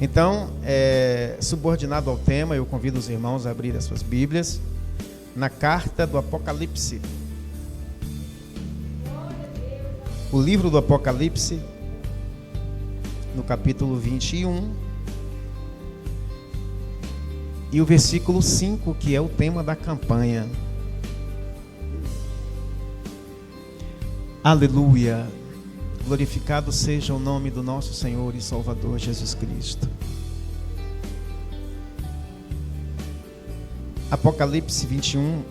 Então, subordinado ao tema, eu convido os irmãos a abrir as suas Bíblias na carta do Apocalipse. O livro do Apocalipse, no capítulo 21, e o versículo 5, que é o tema da campanha. Aleluia! Glorificado seja o nome do nosso Senhor e Salvador Jesus Cristo. Apocalipse 21,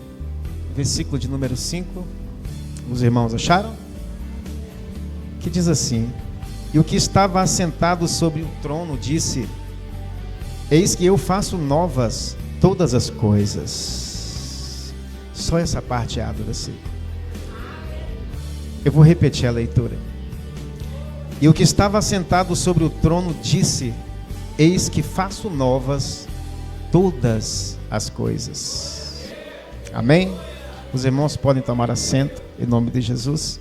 versículo de número 5. Os irmãos acharam? Que diz assim: E o que estava assentado sobre o trono disse: Eis que eu faço novas todas as coisas. Só essa parte é do versículo. Eu vou repetir a leitura. E o que estava assentado sobre o trono disse: Eis que faço novas todas as coisas. Amém? Os irmãos podem tomar assento, em nome de Jesus.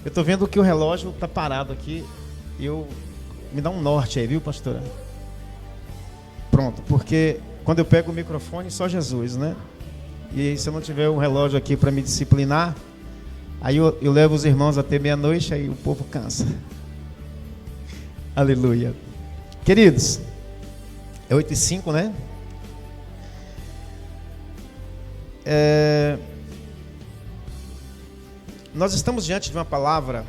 Eu estou vendo que o relógio está parado aqui. Me dá um norte aí, viu, pastora? Pronto, porque quando eu pego o microfone, só Jesus, né? E se eu não tiver um relógio aqui para me disciplinar, aí eu levo os irmãos até meia-noite, aí o povo cansa. Aleluia. Queridos, é 8h05, né? Nós estamos diante de uma palavra,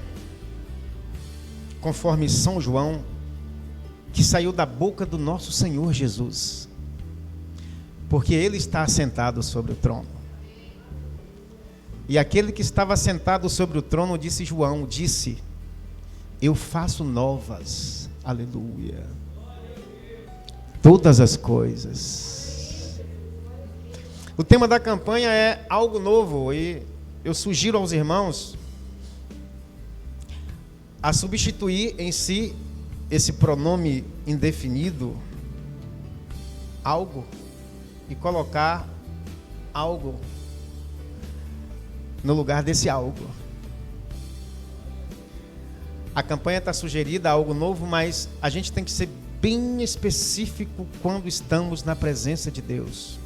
conforme São João, que saiu da boca do nosso Senhor Jesus, porque Ele está assentado sobre o trono. E aquele que estava sentado sobre o trono, disse João, disse: Eu faço novas, aleluia, todas as coisas. O tema da campanha é algo novo, e eu sugiro aos irmãos a substituir em si esse pronome indefinido, algo, e colocar algo no lugar desse algo. A campanha está sugerida a algo novo, mas a gente tem que ser bem específico quando estamos na presença de Deus.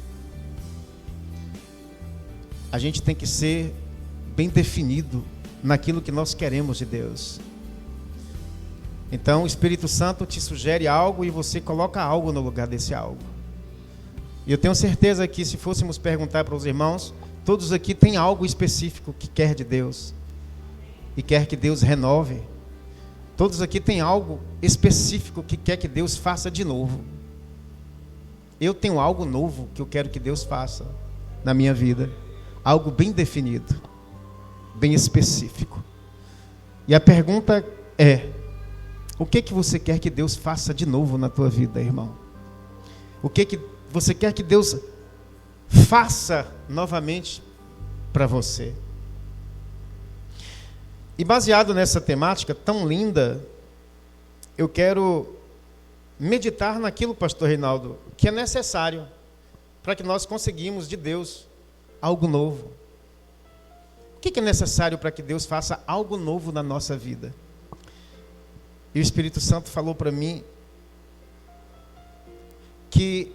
A gente tem que ser bem definido naquilo que nós queremos de Deus. Então o Espírito Santo te sugere algo e você coloca algo no lugar desse algo. E eu tenho certeza que se fôssemos perguntar para os irmãos, todos aqui têm algo específico que quer de Deus e quer que Deus renove. Todos aqui têm algo específico que quer que Deus faça de novo. Eu tenho algo novo que eu quero que Deus faça na minha vida. Algo bem definido, bem específico. E a pergunta é: o que você quer que Deus faça de novo na tua vida, irmão? O que você quer que Deus faça novamente para você? E baseado nessa temática tão linda, eu quero meditar naquilo, pastor Reinaldo, que é necessário para que nós conseguimos de Deus algo novo. O que é necessário para que Deus faça algo novo na nossa vida? E o Espírito Santo falou para mim que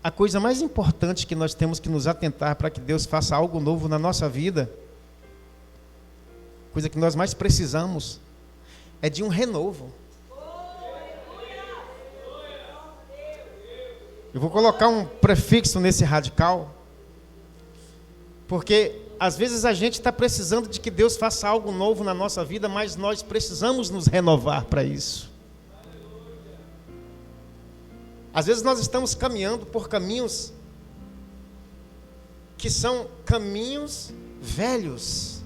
a coisa mais importante que nós temos que nos atentar para que Deus faça algo novo na nossa vida, coisa que nós mais precisamos, é de um renovo. Eu vou colocar um prefixo nesse radical, porque às vezes a gente está precisando de que Deus faça algo novo na nossa vida, mas nós precisamos nos renovar para isso. Às vezes nós estamos caminhando por caminhos que são caminhos velhos.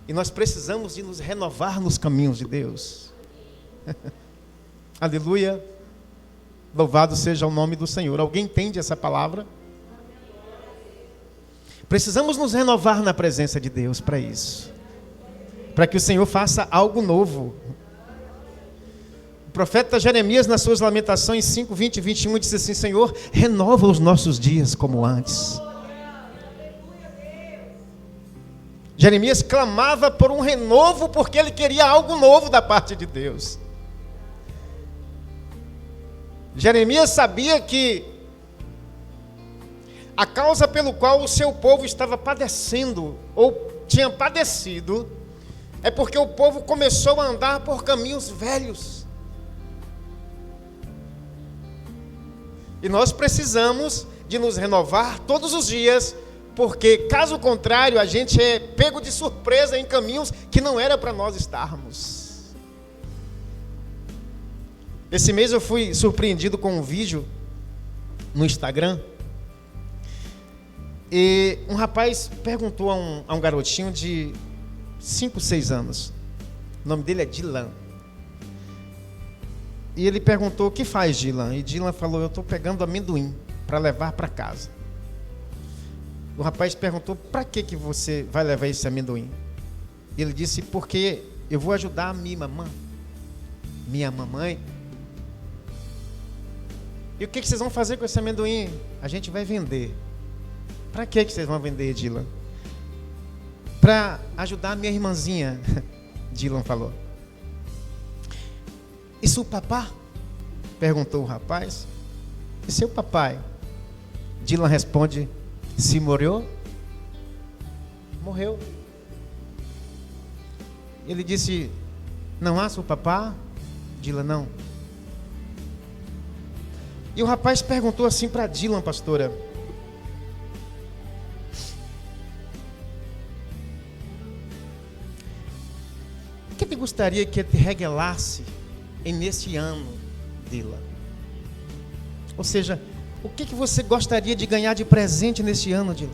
E nós precisamos de nos renovar nos caminhos de Deus. Aleluia. Louvado seja o nome do Senhor. Alguém entende essa palavra? Precisamos nos renovar na presença de Deus para isso. Para que o Senhor faça algo novo. O profeta Jeremias, nas suas lamentações 5, 20 e 21, disse assim: Senhor, renova os nossos dias como antes. Jeremias clamava por um renovo, porque ele queria algo novo da parte de Deus. Jeremias sabia que a causa pelo qual o seu povo estava padecendo, ou tinha padecido, é porque o povo começou a andar por caminhos velhos. E nós precisamos de nos renovar todos os dias, porque caso contrário a gente é pego de surpresa em caminhos que não era para nós estarmos. Esse mês eu fui surpreendido com um vídeo no Instagram, e um rapaz perguntou a um garotinho de 5, 6 anos, o nome dele é Dylan, e ele perguntou: o que faz, Dylan? E Dylan falou: eu estou pegando amendoim para levar para casa. O rapaz perguntou: para que você vai levar esse amendoim? E ele disse: porque eu vou ajudar a minha mamãe. E o que vocês vão fazer com esse amendoim? A gente vai vender. Para que vocês vão vender, Dylan? Para ajudar a minha irmãzinha, Dylan falou. E seu papá? Perguntou o rapaz. E seu papai? Dylan responde: se morreu? Morreu. Ele disse: não há seu papá? Dylan: não. E o rapaz perguntou assim para Dylan, pastora: o que ele gostaria que ele te regalasse nesse ano, Dylan? Ou seja, o que você gostaria de ganhar de presente neste ano, Dylan?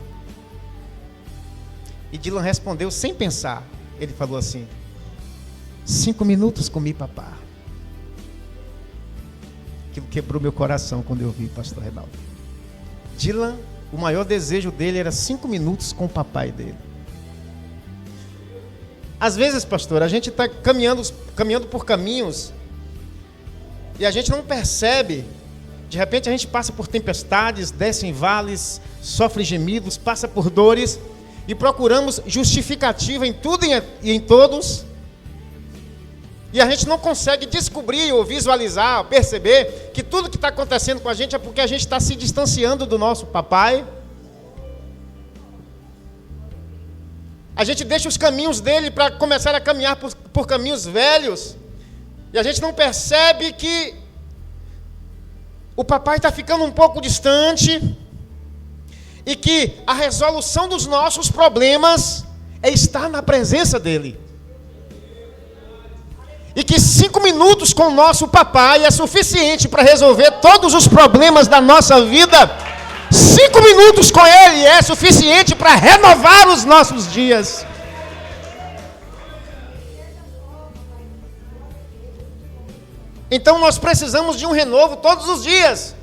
E Dylan respondeu sem pensar. Ele falou assim: 5 minutos comi, papá. Aquilo quebrou meu coração quando eu vi, pastor Reinaldo. Dylan, o maior desejo dele era 5 minutos com o papai dele. Às vezes, pastor, a gente está caminhando por caminhos e a gente não percebe. De repente a gente passa por tempestades, desce em vales, sofre gemidos, passa por dores e procuramos justificativa em tudo e em todos. E a gente não consegue descobrir ou visualizar, ou perceber que tudo que está acontecendo com a gente é porque a gente está se distanciando do nosso papai. A gente deixa os caminhos dele para começar a caminhar por caminhos velhos. E a gente não percebe que o papai está ficando um pouco distante. E que a resolução dos nossos problemas é estar na presença dele. E que 5 minutos com o nosso papai é suficiente para resolver todos os problemas da nossa vida. 5 minutos com ele é suficiente para renovar os nossos dias. Então nós precisamos de um renovo todos os dias.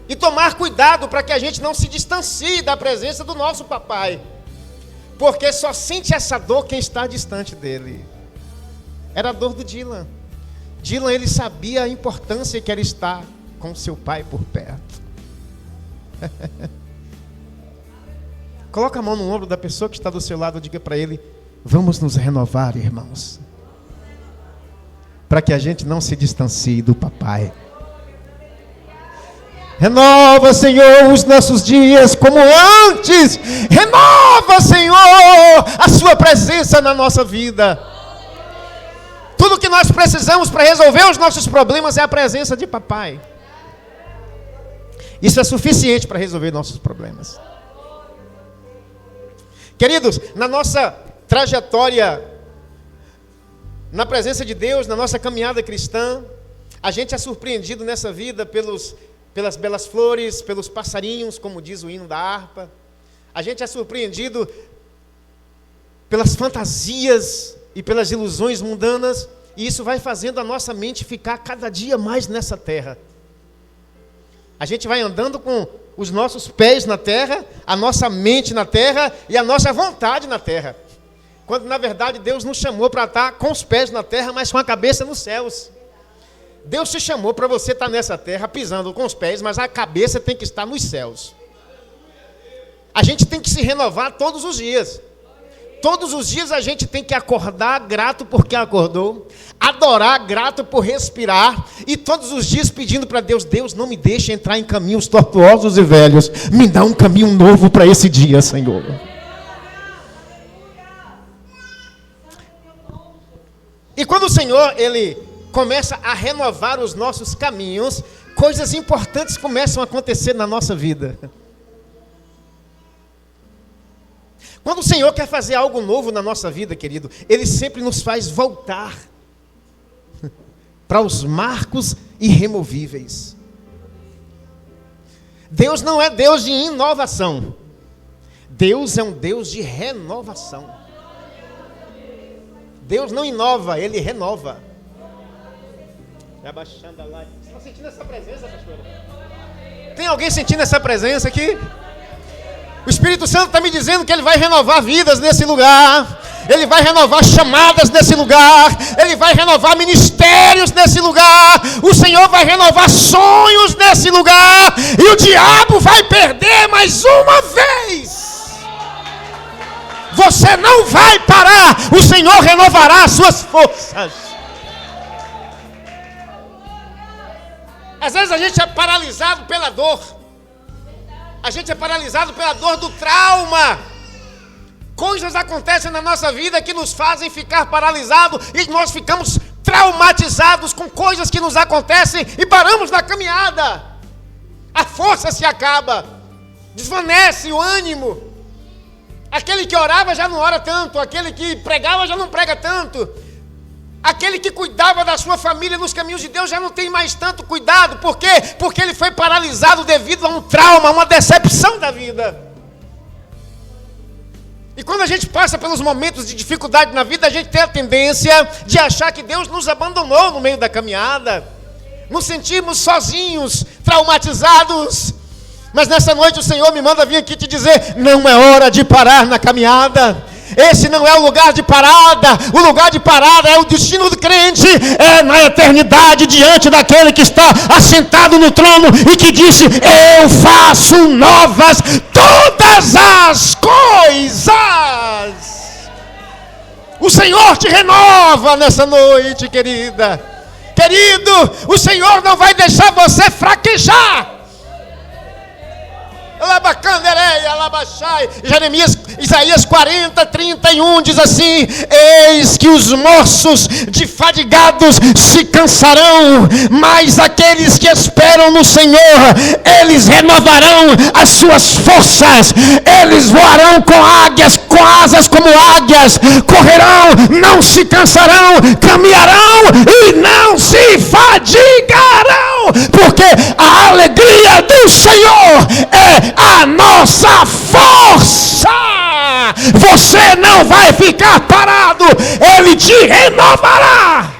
E tomar cuidado para que a gente não se distancie da presença do nosso papai. Porque só sente essa dor quem está distante dele. Era a dor do Dylan. Dylan, ele sabia a importância que era estar com seu pai por perto. Coloca a mão no ombro da pessoa que está do seu lado e diga para ele: vamos nos renovar, irmãos, para que a gente não se distancie do papai. Renova, Senhor, os nossos dias como antes. Renova, Senhor, a sua presença na nossa vida. Tudo que nós precisamos para resolver os nossos problemas é a presença de papai. Isso é suficiente para resolver nossos problemas. Queridos, na nossa trajetória, na presença de Deus, na nossa caminhada cristã, a gente é surpreendido nessa vida pelas belas flores, pelos passarinhos, como diz o hino da harpa. A gente é surpreendido pelas fantasias e pelas ilusões mundanas, e isso vai fazendo a nossa mente ficar cada dia mais nessa terra. A gente vai andando com os nossos pés na terra, a nossa mente na terra e a nossa vontade na terra. Quando na verdade Deus nos chamou para estar com os pés na terra, mas com a cabeça nos céus. Deus te chamou para você estar nessa terra pisando com os pés, mas a cabeça tem que estar nos céus. A gente tem que se renovar todos os dias. todos os dias a gente tem que acordar grato porque acordou, adorar grato por respirar, e todos os dias pedindo para Deus: Deus, não me deixe entrar em caminhos tortuosos e velhos, me dá um caminho novo para esse dia, Senhor. E quando o Senhor, Ele começa a renovar os nossos caminhos, coisas importantes começam a acontecer na nossa vida. Quando o Senhor quer fazer algo novo na nossa vida, querido, Ele sempre nos faz voltar para os marcos irremovíveis. Deus não é Deus de inovação. Deus é um Deus de renovação. Deus não inova, Ele renova. Você está sentindo essa presença, pastora? Tem alguém sentindo essa presença aqui? O Espírito Santo está me dizendo que Ele vai renovar vidas nesse lugar. Ele vai renovar chamadas nesse lugar. Ele vai renovar ministérios nesse lugar. O Senhor vai renovar sonhos nesse lugar. E o diabo vai perder mais uma vez. Você não vai parar. O Senhor renovará as suas forças. Às vezes a gente é paralisado pela dor. A gente é paralisado pela dor do trauma. Coisas acontecem na nossa vida que nos fazem ficar paralisados. E nós ficamos traumatizados com coisas que nos acontecem e paramos na caminhada. A força se acaba. Desvanece o ânimo. Aquele que orava já não ora tanto. Aquele que pregava já não prega tanto. Aquele que cuidava da sua família nos caminhos de Deus já não tem mais tanto cuidado. Por quê? Porque ele foi paralisado devido a um trauma, uma decepção da vida. E quando a gente passa pelos momentos de dificuldade na vida, a gente tem a tendência de achar que Deus nos abandonou no meio da caminhada. Nos sentimos sozinhos, traumatizados. Mas nessa noite o Senhor me manda vir aqui te dizer: não é hora de parar na caminhada. Esse não é o lugar de parada. O lugar de parada é o destino do crente. É na eternidade, diante daquele que está assentado no trono e que disse: eu faço novas todas as coisas. O Senhor te renova nessa noite, querida. Querido, o Senhor não vai deixar você fraquejar. Jeremias, Isaías 40:31 diz assim: eis que os moços de fadigados se cansarão, mas aqueles que esperam no Senhor, eles renovarão as suas forças, eles voarão com asas como águias, correrão, não se cansarão, caminharão e não se fadigarão, porque a alegria do Senhor é a nossa força. Você não vai ficar parado, Ele te renovará.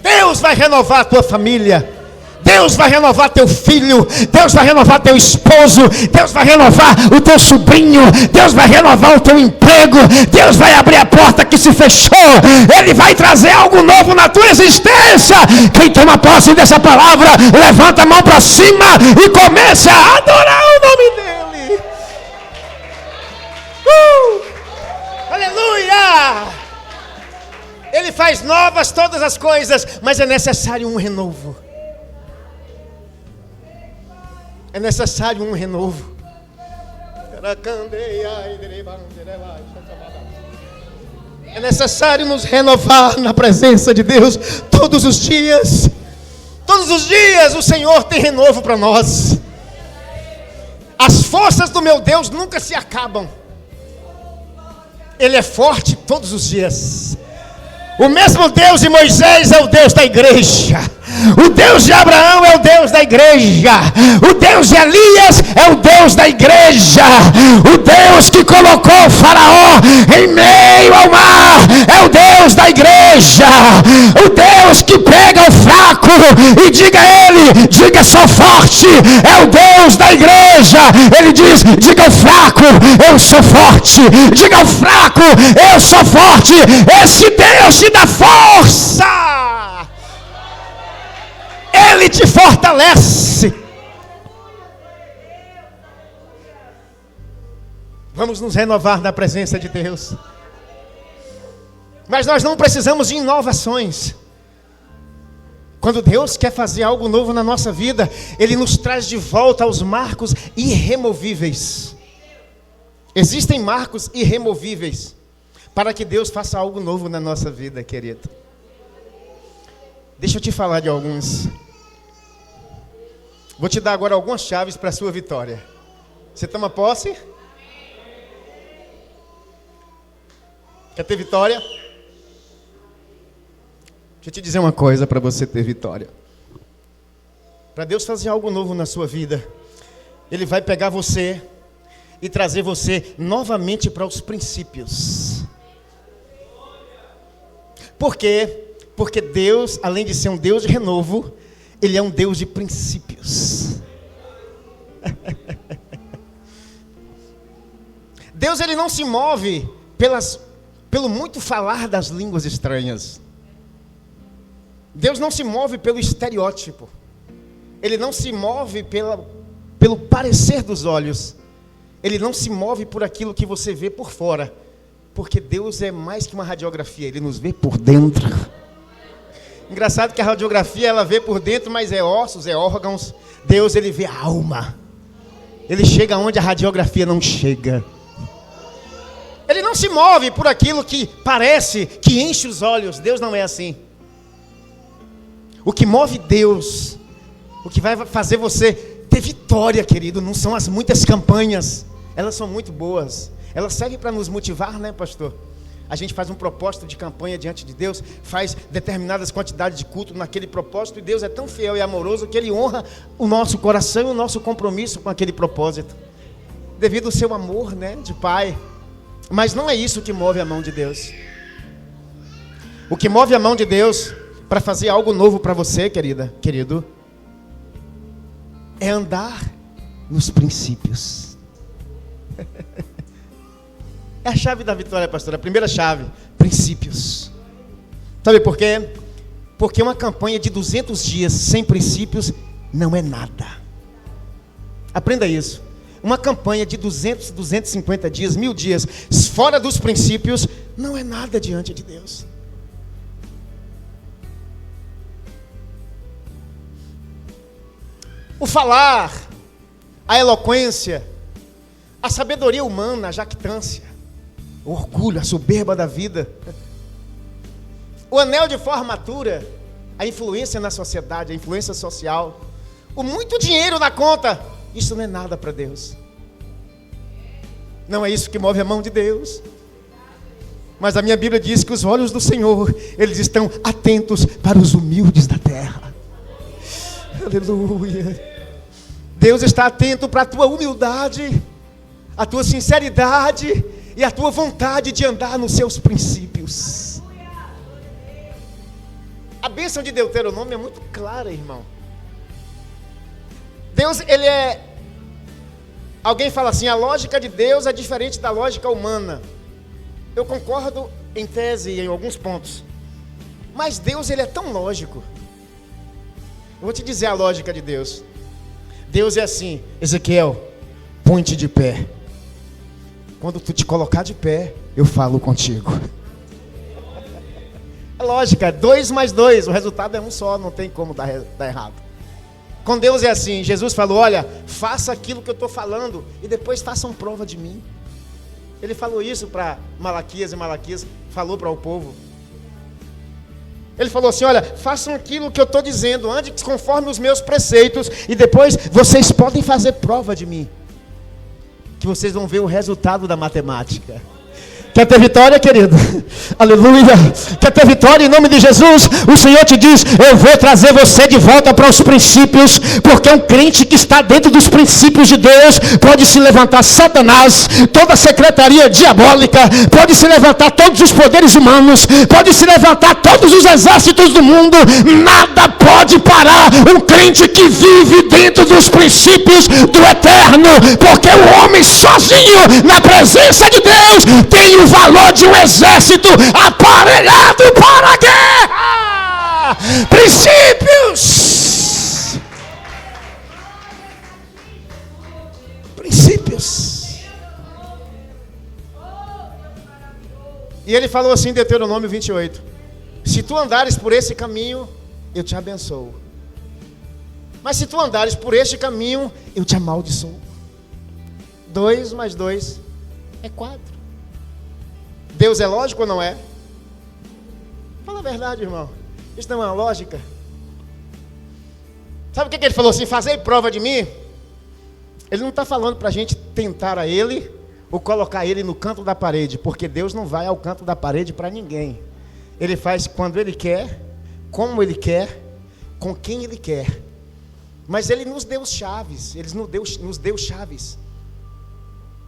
Deus vai renovar a tua família. Deus vai renovar teu filho. Deus vai renovar teu esposo. Deus vai renovar o teu sobrinho. Deus vai renovar o teu emprego. Deus vai abrir a porta que se fechou. Ele vai trazer algo novo na tua existência. Quem toma posse dessa palavra, levanta a mão para cima e comece a adorar o nome dele. Aleluia! Ele faz novas todas as coisas, mas é necessário um renovo. É necessário um renovo. É necessário nos renovar na presença de Deus todos os dias. Todos os dias o Senhor tem renovo para nós. As forças do meu Deus nunca se acabam. Ele é forte todos os dias. O mesmo Deus de Moisés é o Deus da igreja. O Deus de Abraão é o Deus da igreja. O Deus de Elias é o Deus da igreja. O Deus que colocou o Faraó em meio ao mar é o Deus da igreja. O Deus que pega o fraco e diga a ele: diga, sou forte, é o Deus da igreja. Ele diz: diga ao fraco, eu sou forte. Diga ao fraco, eu sou forte. Esse Deus te dá força. Ele te fortalece. Vamos nos renovar na presença de Deus. Mas nós não precisamos de inovações. Quando Deus quer fazer algo novo na nossa vida, Ele nos traz de volta aos marcos irremovíveis. Existem marcos irremovíveis para que Deus faça algo novo na nossa vida, querido. Deixa eu te falar de alguns. Vou te dar agora algumas chaves para a sua vitória. Você toma posse? Quer ter vitória? Deixa eu te dizer uma coisa para você ter vitória. Para Deus fazer algo novo na sua vida, Ele vai pegar você e trazer você novamente para os princípios. Por quê? Porque Deus, além de ser um Deus de renovo, Ele é um Deus de princípios. Deus, Ele não se move pelo muito falar das línguas estranhas. Deus não se move pelo estereótipo. Ele não se move pelo parecer dos olhos. Ele não se move por aquilo que você vê por fora. Porque Deus é mais que uma radiografia, Ele nos vê por dentro. Engraçado que a radiografia, ela vê por dentro, mas é ossos, é órgãos. Deus, Ele vê a alma. Ele chega onde a radiografia não chega. Ele não se move por aquilo que parece, que enche os olhos. Deus não é assim. O que move Deus, o que vai fazer você ter vitória, querido, não são as muitas campanhas. Elas são muito boas. Elas servem para nos motivar, né, pastor? A gente faz um propósito de campanha diante de Deus, faz determinadas quantidades de culto naquele propósito, e Deus é tão fiel e amoroso que Ele honra o nosso coração e o nosso compromisso com aquele propósito, devido ao seu amor, né, de Pai. Mas não é isso que move a mão de Deus. O que move a mão de Deus para fazer algo novo para você, querido, é andar nos princípios. É a chave da vitória, pastor. A primeira chave, princípios. Sabe por quê? Porque uma campanha de 200 dias sem princípios não é nada. Aprenda isso. Uma campanha de 200, 250 dias, 1000 dias, fora dos princípios, não é nada diante de Deus. O falar, a eloquência, a sabedoria humana, a jactância, o orgulho, a soberba da vida, o anel de formatura, a influência na sociedade, a influência social, o muito dinheiro na conta, isso não é nada para Deus. Não é isso que move a mão de Deus. Mas a minha Bíblia diz que os olhos do Senhor, eles estão atentos para os humildes da terra. Aleluia. Deus está atento para a tua humildade, a tua sinceridade e a tua vontade de andar nos seus princípios. A bênção de Deuteronômio é muito clara, irmão. Deus, Ele é... Alguém fala assim, a lógica de Deus é diferente da lógica humana. Eu concordo em tese e em alguns pontos. Mas Deus, Ele é tão lógico. Eu vou te dizer a lógica de Deus. Deus é assim, Ezequiel, põe-te de pé. Quando tu te colocar de pé, eu falo contigo. É lógica, 2 mais 2, o resultado é um só, não tem como dar errado. Com Deus é assim, Jesus falou, olha, faça aquilo que eu estou falando e depois façam prova de mim. Ele falou isso para Malaquias e Malaquias falou para o povo. Ele falou assim, olha, façam aquilo que eu estou dizendo, ande conforme os meus preceitos e depois vocês podem fazer prova de mim. Que vocês vão ver o resultado da matemática. Quer ter vitória, querido? Aleluia. Quer ter vitória em nome de Jesus? O Senhor te diz, eu vou trazer você de volta para os princípios, porque um crente que está dentro dos princípios de Deus, pode se levantar Satanás, toda a secretaria diabólica, pode se levantar todos os poderes humanos, pode se levantar todos os exércitos do mundo, nada pode parar um crente que vive dentro dos princípios do eterno, porque o homem sozinho, na presença de Deus, tem o valor de um exército aparelhado para a guerra. Princípios. Princípios. E ele falou assim em Deuteronômio 28: se tu andares por esse caminho, eu te abençoo. Mas se tu andares por este caminho, eu te amaldiçoo. 2 mais 2 é 4. Deus é lógico ou não é? Fala a verdade, irmão. Isso não é uma lógica. Sabe o que ele falou assim? Fazei prova de mim. Ele não está falando para a gente tentar a ele ou colocar ele no canto da parede, porque Deus não vai ao canto da parede para ninguém. Ele faz quando ele quer, como ele quer, com quem ele quer. Mas ele nos deu chaves. Ele nos deu chaves.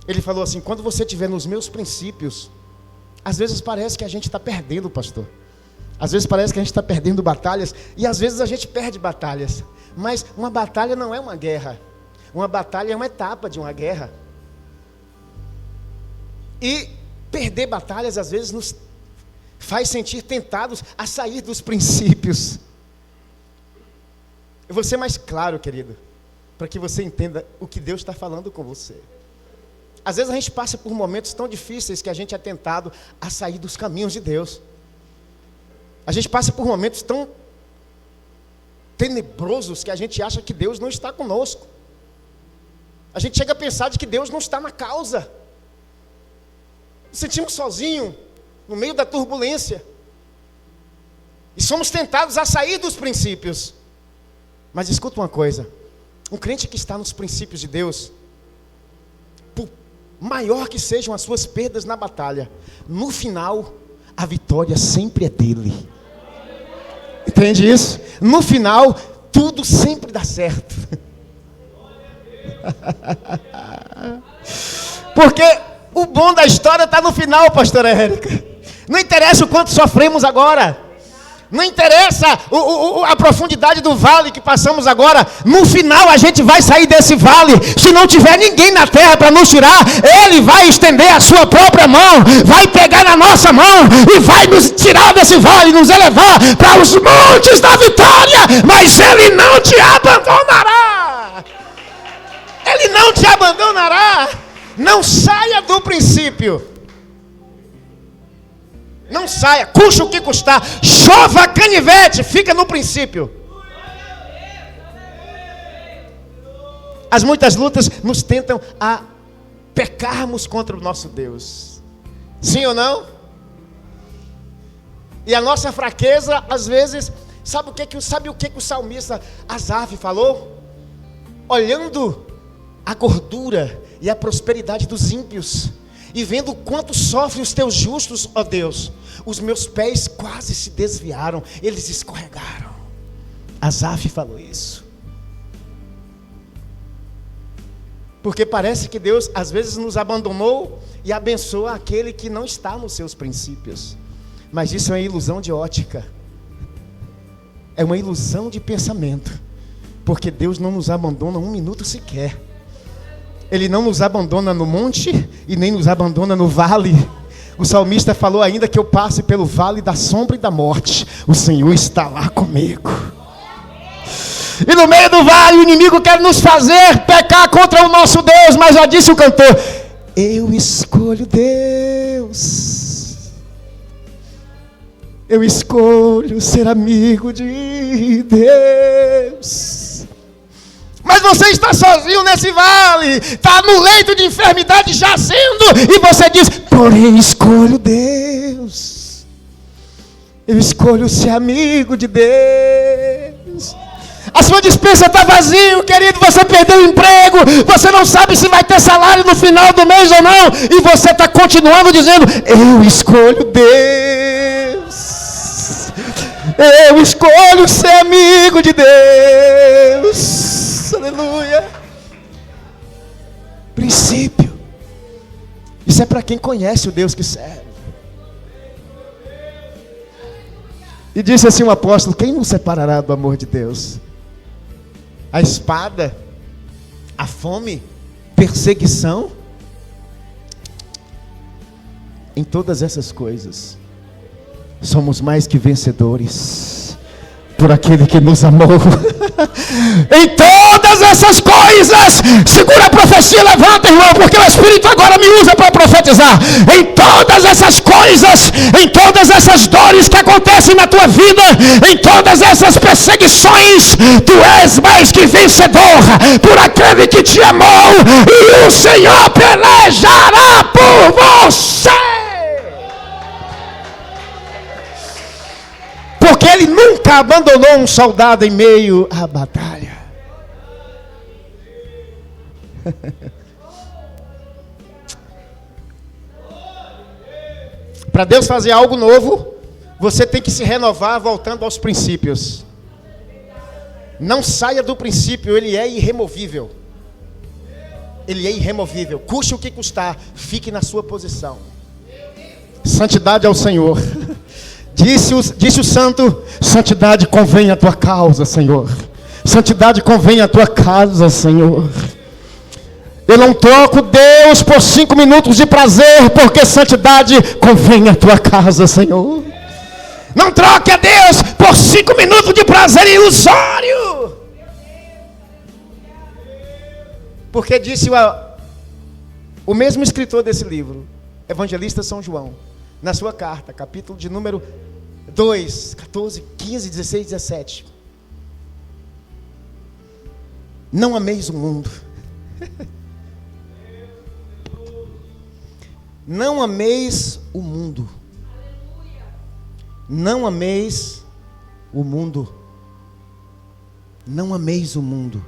Ele falou assim: quando você estiver nos meus princípios, às vezes parece que a gente está perdendo, pastor. Às vezes parece que a gente está perdendo batalhas. E às vezes a gente perde batalhas. Mas uma batalha não é uma guerra. Uma batalha é uma etapa de uma guerra. E perder batalhas às vezes nos faz sentir tentados a sair dos princípios. Eu vou ser mais claro, querido, para que você entenda o que Deus está falando com você. Às vezes a gente passa por momentos tão difíceis que a gente é tentado a sair dos caminhos de Deus. A gente passa por momentos tão tenebrosos que a gente acha que Deus não está conosco. A gente chega a pensar de que Deus não está na causa. Nos sentimos sozinhos, no meio da turbulência. E somos tentados a sair dos princípios. Mas escuta uma coisa: um crente que está nos princípios de Deus, por maior que sejam as suas perdas na batalha, no final, a vitória sempre é dele. Entende isso? No final, tudo sempre dá certo. Porque o bom da história está no final, pastora Érica. Não interessa o quanto sofremos agora. Não interessa a profundidade do vale que passamos agora. No final a gente vai sair desse vale. Se não tiver ninguém na terra para nos tirar, Ele vai estender a sua própria mão, vai pegar na nossa mão e vai nos tirar desse vale, nos elevar para os montes da vitória. Mas Ele não te abandonará. Ele não te abandonará. Não saia do princípio. Não saia, custe o que custar. Chova canivete, fica no princípio. As muitas lutas nos tentam a pecarmos contra o nosso Deus. Sim ou não? E a nossa fraqueza, às vezes, sabe o que o salmista Asaf falou? Olhando a gordura e a prosperidade dos ímpios, e vendo quanto sofrem os teus justos, ó Deus, os meus pés quase se desviaram, eles escorregaram. Asaf falou isso. Porque parece que Deus às vezes nos abandonou e abençoa aquele que não está nos seus princípios. Mas isso é uma ilusão de ótica. É uma ilusão de pensamento. Porque Deus não nos abandona um minuto sequer. Ele não nos abandona no monte e nem nos abandona no vale. O salmista falou ainda que eu passe pelo vale da sombra e da morte, o Senhor está lá comigo. E no meio do vale o inimigo quer nos fazer pecar contra o nosso Deus, mas já disse o cantor: eu escolho Deus. Eu escolho ser amigo de Deus. Mas você está sozinho nesse vale, está no leito de enfermidade jazendo, e você diz: porém escolho Deus. Eu escolho ser amigo de Deus. A sua despensa está vazia, querido, você perdeu o emprego, você não sabe se vai ter salário no final do mês ou não, e você está continuando dizendo: eu escolho Deus. Eu escolho ser amigo de Deus. Aleluia. Princípio. Isso é para quem conhece o Deus que serve. E disse assim o apóstolo: quem nos separará do amor de Deus? A espada, a fome, perseguição? Em todas essas coisas somos mais que vencedores por aquele que nos amou. Em todas essas coisas, segura a profecia, levanta, irmão, porque o Espírito agora me usa para profetizar. Em todas essas coisas, em todas essas dores que acontecem na tua vida, em todas essas perseguições, tu és mais que vencedor por aquele que te amou, e o Senhor pelejará por você. Porque ele nunca abandonou um soldado em meio à batalha. Para Deus fazer algo novo, você tem que se renovar voltando aos princípios. Não saia do princípio, ele é irremovível. Ele é irremovível. Custe o que custar, fique na sua posição. Santidade ao Senhor. Disse o santo: santidade convém à tua causa, Senhor. Santidade convém à tua casa, Senhor. Eu não troco Deus por 5 minutos de prazer, porque santidade convém à tua casa, Senhor. Não troque a Deus por 5 minutos de prazer ilusório. Porque disse o mesmo escritor desse livro, evangelista São João, na sua carta, capítulo de número 2, 14, 15, 16, 17. Não ameis o mundo. Não ameis o mundo. Não ameis o mundo. Não ameis o mundo.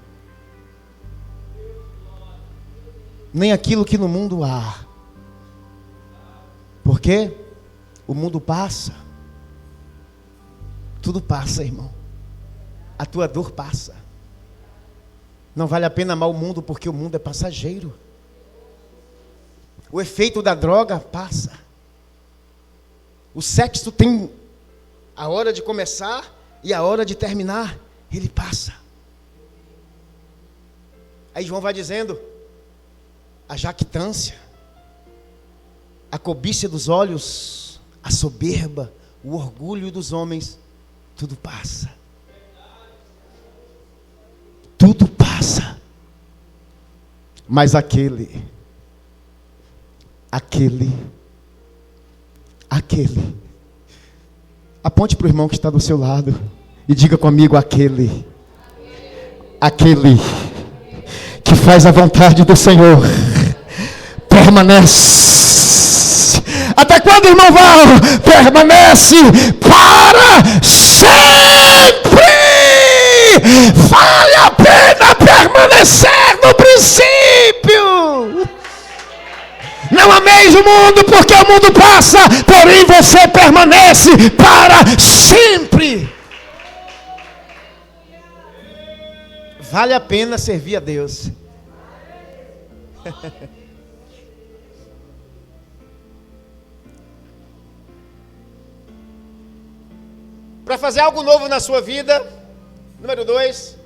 Nem aquilo que no mundo há. Porque o mundo passa. Tudo passa, irmão. A tua dor passa. Não vale a pena amar o mundo, porque o mundo é passageiro. O efeito da droga passa. O sexo tem a hora de começar e a hora de terminar. Ele passa. Aí João vai dizendo: a jactância, a cobiça dos olhos, a soberba, o orgulho dos homens, tudo passa. Tudo passa. Mas aquele, aponte para o irmão que está do seu lado e diga comigo: aquele que faz a vontade do Senhor permanece. Até quando, irmão Val? Permanece para sempre. Vale a pena permanecer no princípio. Não ameis o mundo, porque o mundo passa, porém você permanece para sempre. Vale a pena servir a Deus. Para fazer algo novo na sua vida, número 2,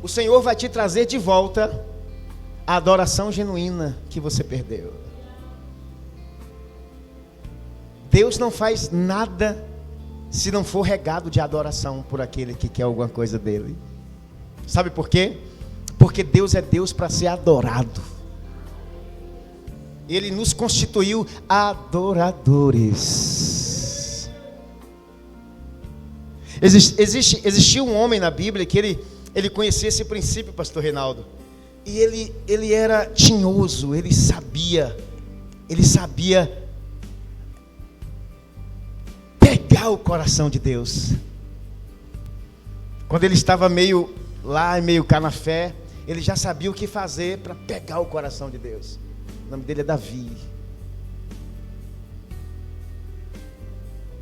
o Senhor vai te trazer de volta a adoração genuína que você perdeu. Deus não faz nada se não for regado de adoração por aquele que quer alguma coisa dele. Sabe por quê? Porque Deus é Deus para ser adorado. Ele nos constituiu adoradores. Existia um homem na Bíblia que ele conhecia esse princípio, pastor Reinaldo. E ele era tinhoso, ele sabia pegar o coração de Deus. Quando ele estava meio lá, meio cá na fé, ele já sabia o que fazer para pegar o coração de Deus. O nome dele é Davi.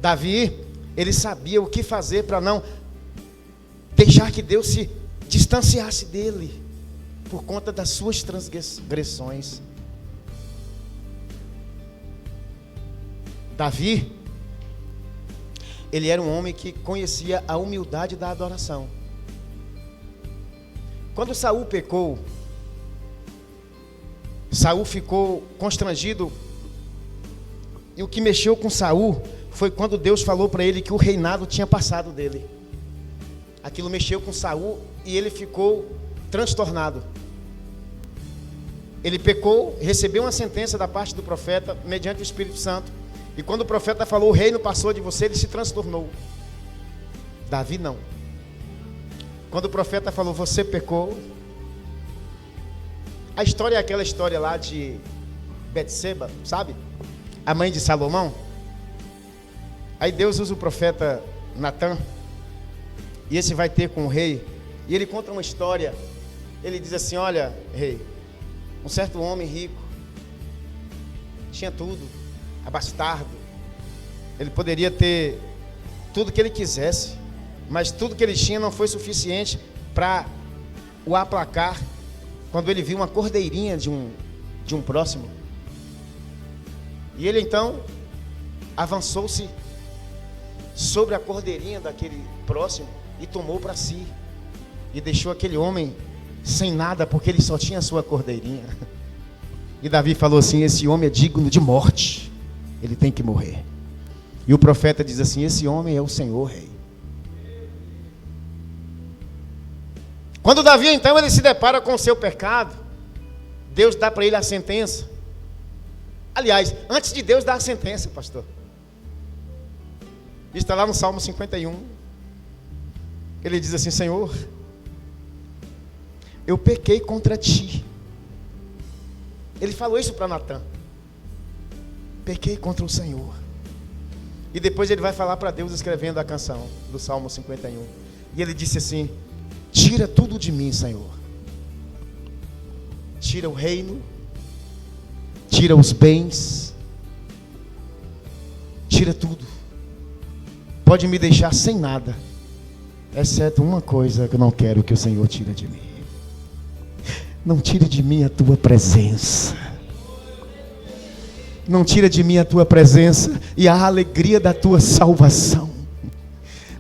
Davi, ele sabia o que fazer para não deixar que Deus se distanciasse dele por conta das suas transgressões. Davi, ele era um homem que conhecia a humildade da adoração. Quando Saul pecou, Saul ficou constrangido, e o que mexeu com Saul foi quando Deus falou para ele que o reinado tinha passado dele. Aquilo mexeu com Saul e ele ficou transtornado. Ele pecou, recebeu uma sentença da parte do profeta, mediante o Espírito Santo. E quando o profeta falou, o reino passou de você, ele se transtornou. Davi não. Quando o profeta falou, você pecou. A história é aquela história lá de Betseba, sabe? A mãe de Salomão. Aí Deus usa o profeta Natã. E esse vai ter com o rei. E ele conta uma história. Ele diz assim, olha, rei, um certo homem rico, tinha tudo, abastardo. Ele poderia ter tudo que ele quisesse, mas tudo que ele tinha não foi suficiente para o aplacar quando ele viu uma cordeirinha de um próximo. E ele então avançou-se sobre a cordeirinha daquele próximo e tomou para si. E deixou aquele homem sem nada, porque ele só tinha a sua cordeirinha. E Davi falou assim, esse homem é digno de morte, ele tem que morrer. E o profeta diz assim, esse homem é o Senhor, rei. Quando Davi então ele se depara com o seu pecado, Deus dá para ele a sentença. Aliás, antes de Deus dar a sentença, pastor, está lá no Salmo 51. Ele diz assim, Senhor, eu pequei contra ti. Ele falou isso para Natã. Pequei contra o Senhor. E depois ele vai falar para Deus escrevendo a canção do Salmo 51. E ele disse assim, tira tudo de mim, Senhor. Tira o reino, tira os bens, tira tudo. Pode me deixar sem nada, exceto uma coisa que eu não quero que o Senhor tire de mim. Não tire de mim a tua presença. Não tira de mim a tua presença e a alegria da tua salvação.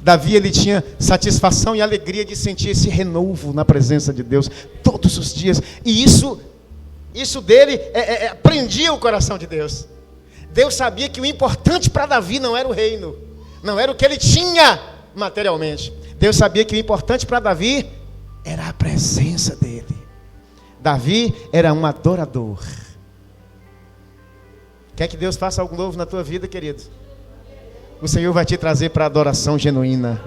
Davi, ele tinha satisfação e alegria de sentir esse renovo na presença de Deus todos os dias. E isso dele prendia o coração de Deus. Deus sabia que o importante para Davi não era o reino, não era o que ele tinha materialmente. Deus sabia que o importante para Davi era a presença dele. Davi era um adorador. Quer que Deus faça algo novo na tua vida, querido? O Senhor vai te trazer para a adoração genuína.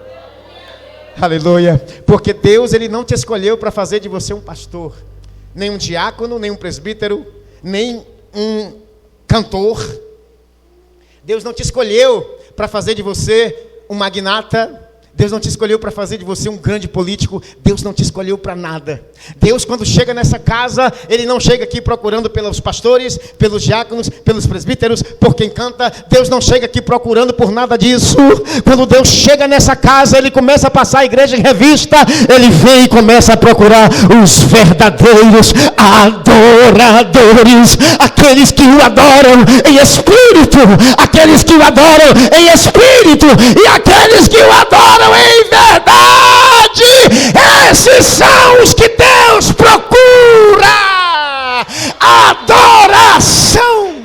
Aleluia. Porque Deus, ele não te escolheu para fazer de você um pastor, nem um diácono, nem um presbítero, nem um cantor. Deus não te escolheu para fazer de você um magnata. Deus não te escolheu para fazer de você um grande político. Deus não te escolheu para nada. Deus, quando chega nessa casa, ele não chega aqui procurando pelos pastores, pelos diáconos, pelos presbíteros, por quem canta. Deus não chega aqui procurando por nada disso. Quando Deus chega nessa casa, ele começa a passar a igreja em revista. Ele vem e começa a procurar os verdadeiros adoradores, aqueles que o adoram em espírito, aqueles que o adoram em espírito, e aqueles que o adoram em verdade. Esses são os que Deus procura. Adoração.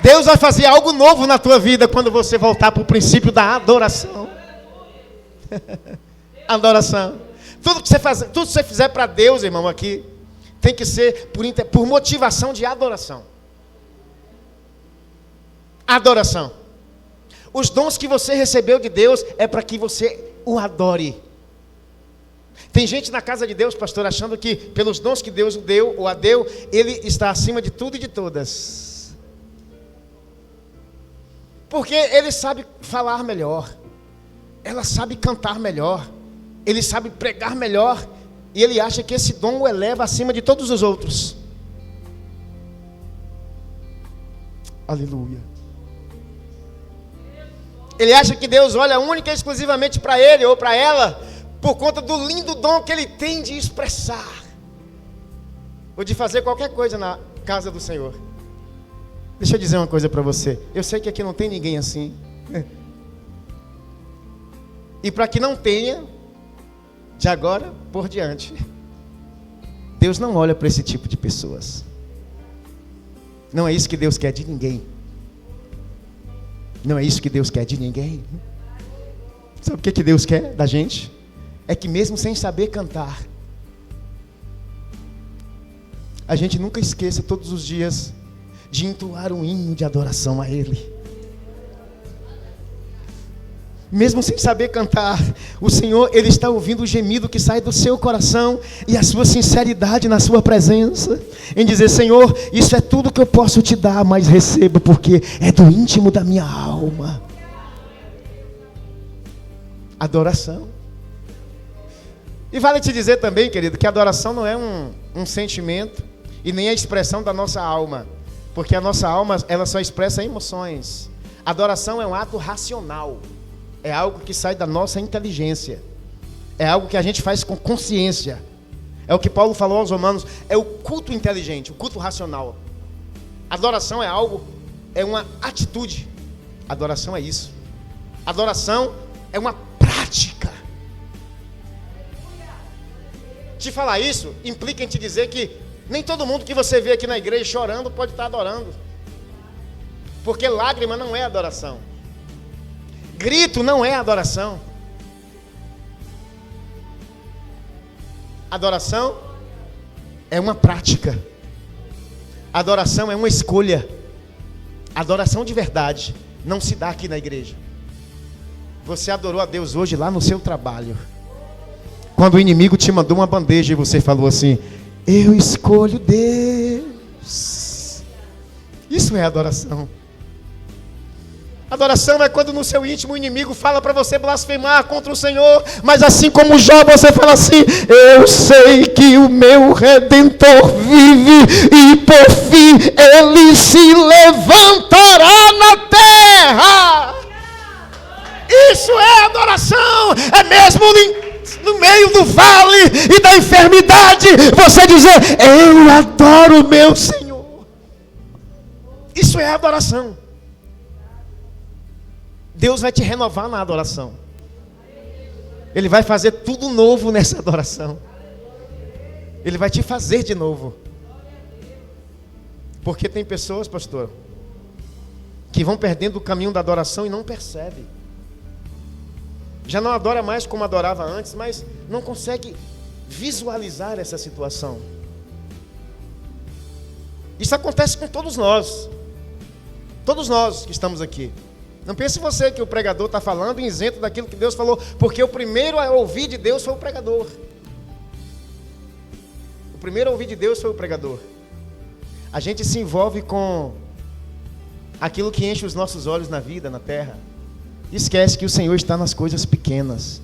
Deus vai fazer algo novo na tua vida quando você voltar para o princípio da adoração. Adoração. Tudo que você fizer para Deus, irmão, aqui tem que ser por motivação de adoração. Adoração. Os dons que você recebeu de Deus é para que você o adore. Tem gente na casa de Deus, pastor, achando que pelos dons que Deus o deu ou a deu, ele está acima de tudo e de todas. Porque ele sabe falar melhor, ela sabe cantar melhor, ele sabe pregar melhor, e ele acha que esse dom o eleva acima de todos os outros. Aleluia. Ele acha que Deus olha única e exclusivamente para ele ou para ela por conta do lindo dom que ele tem de expressar ou de fazer qualquer coisa na casa do Senhor. Deixa eu dizer uma coisa para você. Eu sei que aqui não tem ninguém assim. E para que não tenha, de agora por diante, Deus não olha para esse tipo de pessoas. Não é isso que Deus quer de ninguém. Não é isso que Deus quer de ninguém. Sabe o que Deus quer da gente? É que mesmo sem saber cantar, a gente nunca esqueça todos os dias de entoar um hino de adoração a Ele. Mesmo sem saber cantar, o Senhor, Ele está ouvindo o gemido que sai do seu coração e a sua sinceridade na sua presença, em dizer: Senhor, isso é tudo que eu posso te dar, mas receba, porque é do íntimo da minha alma. Adoração. E vale te dizer também, querido, que a adoração não é um sentimento e nem a expressão da nossa alma, porque a nossa alma, ela só expressa emoções. Adoração é um ato racional. É algo que sai da nossa inteligência. É algo que a gente faz com consciência. É o que Paulo falou aos Romanos. É o culto inteligente, o culto racional. Adoração é algo, é uma atitude. Adoração é isso. Adoração é uma prática. Te falar isso implica em te dizer que nem todo mundo que você vê aqui na igreja chorando pode estar adorando. Porque lágrima não é adoração. Grito não é adoração. Adoração é uma prática. Adoração é uma escolha. Adoração de verdade não se dá aqui na igreja. Você adorou a Deus hoje lá no seu trabalho. Quando o inimigo te mandou uma bandeja e você falou assim: eu escolho Deus. Isso é adoração. Adoração é quando no seu íntimo o inimigo fala para você blasfemar contra o Senhor, mas assim como Jó, você fala assim: eu sei que o meu Redentor vive e por fim ele se levantará na terra. Isso é adoração. É mesmo no meio do vale e da enfermidade você dizer: eu adoro o meu Senhor. Isso é adoração. Deus vai te renovar na adoração. Ele vai fazer tudo novo nessa adoração. Ele vai te fazer de novo. Porque tem pessoas, pastor, que vão perdendo o caminho da adoração e não percebem. Já não adora mais como adorava antes, mas não consegue visualizar essa situação. Isso acontece com todos nós. Todos nós que estamos aqui. Não pense você que o pregador está falando isento daquilo que Deus falou, porque o primeiro a ouvir de Deus foi o pregador. O primeiro a ouvir de Deus foi o pregador. A gente se envolve com aquilo que enche os nossos olhos na vida, na terra. Esquece que o Senhor está nas coisas pequenas.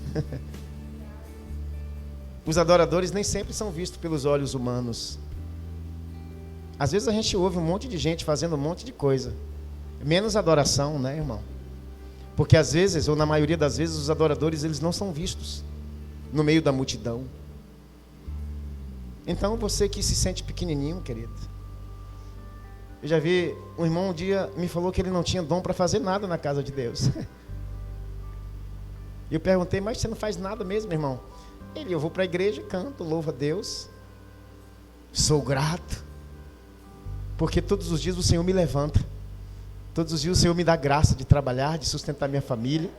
Os adoradores nem sempre são vistos pelos olhos humanos. Às vezes a gente ouve um monte de gente fazendo um monte de coisa, menos adoração, né, irmão? Porque às vezes, ou na maioria das vezes, os adoradores, eles não são vistos no meio da multidão. Então você que se sente pequenininho, querido, eu já vi, um irmão um dia me falou que ele não tinha dom para fazer nada na casa de Deus. E eu perguntei: mas você não faz nada mesmo, irmão? Eu vou para a igreja, canto, louvo a Deus, sou grato, porque todos os dias o Senhor me levanta. Todos os dias o Senhor me dá graça de trabalhar, de sustentar minha família.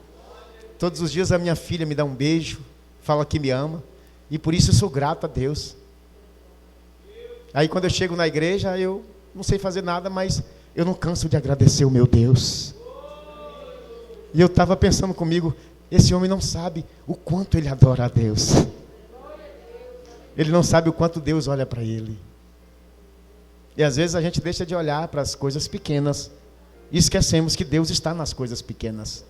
Todos os dias a minha filha me dá um beijo, fala que me ama. E por isso eu sou grato a Deus. Aí quando eu chego na igreja, eu não sei fazer nada, mas eu não canso de agradecer o meu Deus. E eu estava pensando comigo: esse homem não sabe o quanto ele adora a Deus. Ele não sabe o quanto Deus olha para ele. E às vezes a gente deixa de olhar para as coisas pequenas e esquecemos que Deus está nas coisas pequenas.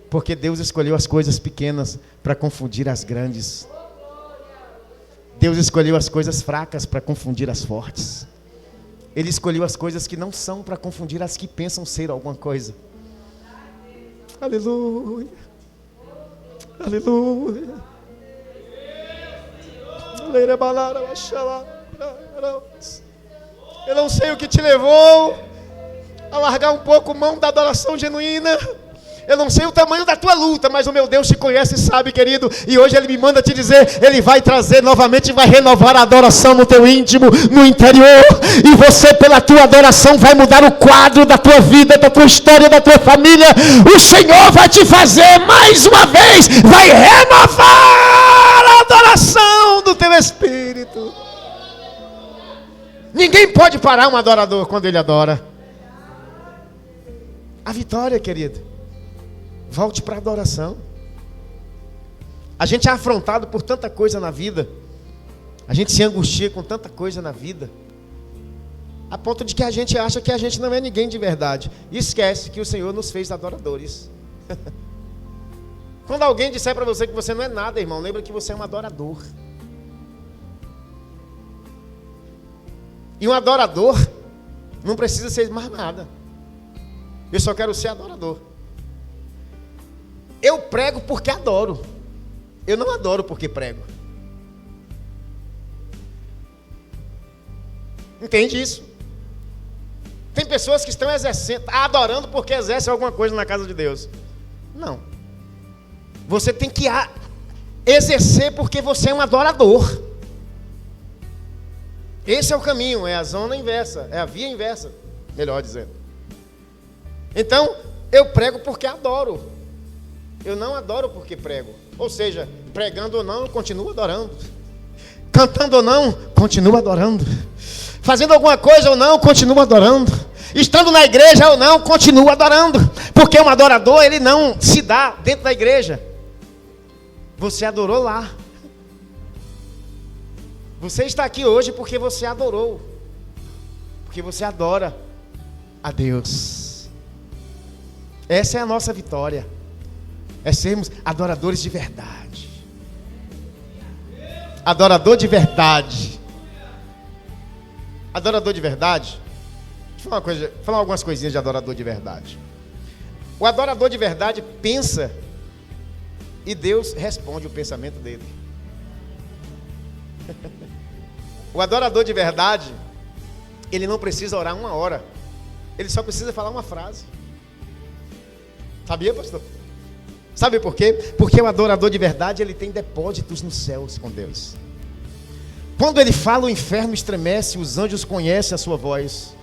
Porque Deus escolheu as coisas pequenas para confundir as grandes. Deus escolheu as coisas fracas para confundir as fortes. Ele escolheu as coisas que não são para confundir as que pensam ser alguma coisa. Aleluia. Aleluia. Eu não sei o que te levou a largar um pouco mão da adoração genuína. Eu não sei o tamanho da tua luta, mas o meu Deus te conhece e sabe, querido. E hoje Ele me manda te dizer, Ele vai trazer novamente, vai renovar a adoração no teu íntimo, no interior. E você, pela tua adoração, vai mudar o quadro da tua vida, da tua história, da tua família. O Senhor vai te fazer mais uma vez, vai renovar a adoração do teu espírito. Ninguém pode parar um adorador quando ele adora. A vitória, querido. Volte para a adoração. A gente é afrontado por tanta coisa na vida. A gente se angustia com tanta coisa na vida. A ponto de que a gente acha que a gente não é ninguém de verdade. E esquece que o Senhor nos fez adoradores. Quando alguém disser para você que você não é nada, irmão, lembra que você é um adorador. E um adorador não precisa ser mais nada. Eu só quero ser adorador. Eu prego porque adoro. Eu não adoro porque prego. Entende isso? Tem pessoas que estão adorando porque exercem alguma coisa na casa de Deus. Não. Você tem que exercer porque você é um adorador. Esse é o caminho, é a zona inversa, é a via inversa, melhor dizendo. Então, eu prego porque adoro. Eu não adoro porque prego. Ou seja, pregando ou não, eu continuo adorando. Cantando ou não, continuo adorando. Fazendo alguma coisa ou não, continuo adorando. Estando na igreja ou não, continuo adorando. Porque um adorador, ele não se dá dentro da igreja. Você adorou lá. Você está aqui hoje porque você adorou. Porque você adora a Deus. Essa é a nossa vitória. É sermos adoradores de verdade. Adorador de verdade. Adorador de verdade. Deixa eu falar algumas coisinhas de adorador de verdade. O adorador de verdade pensa e Deus responde o pensamento dele. O adorador de verdade, ele não precisa orar 1 hora. Ele só precisa falar uma frase. Sabia, pastor? Sabe por quê? Porque o adorador de verdade, ele tem depósitos nos céus com Deus. Quando ele fala, o inferno estremece, os anjos conhecem a sua voz.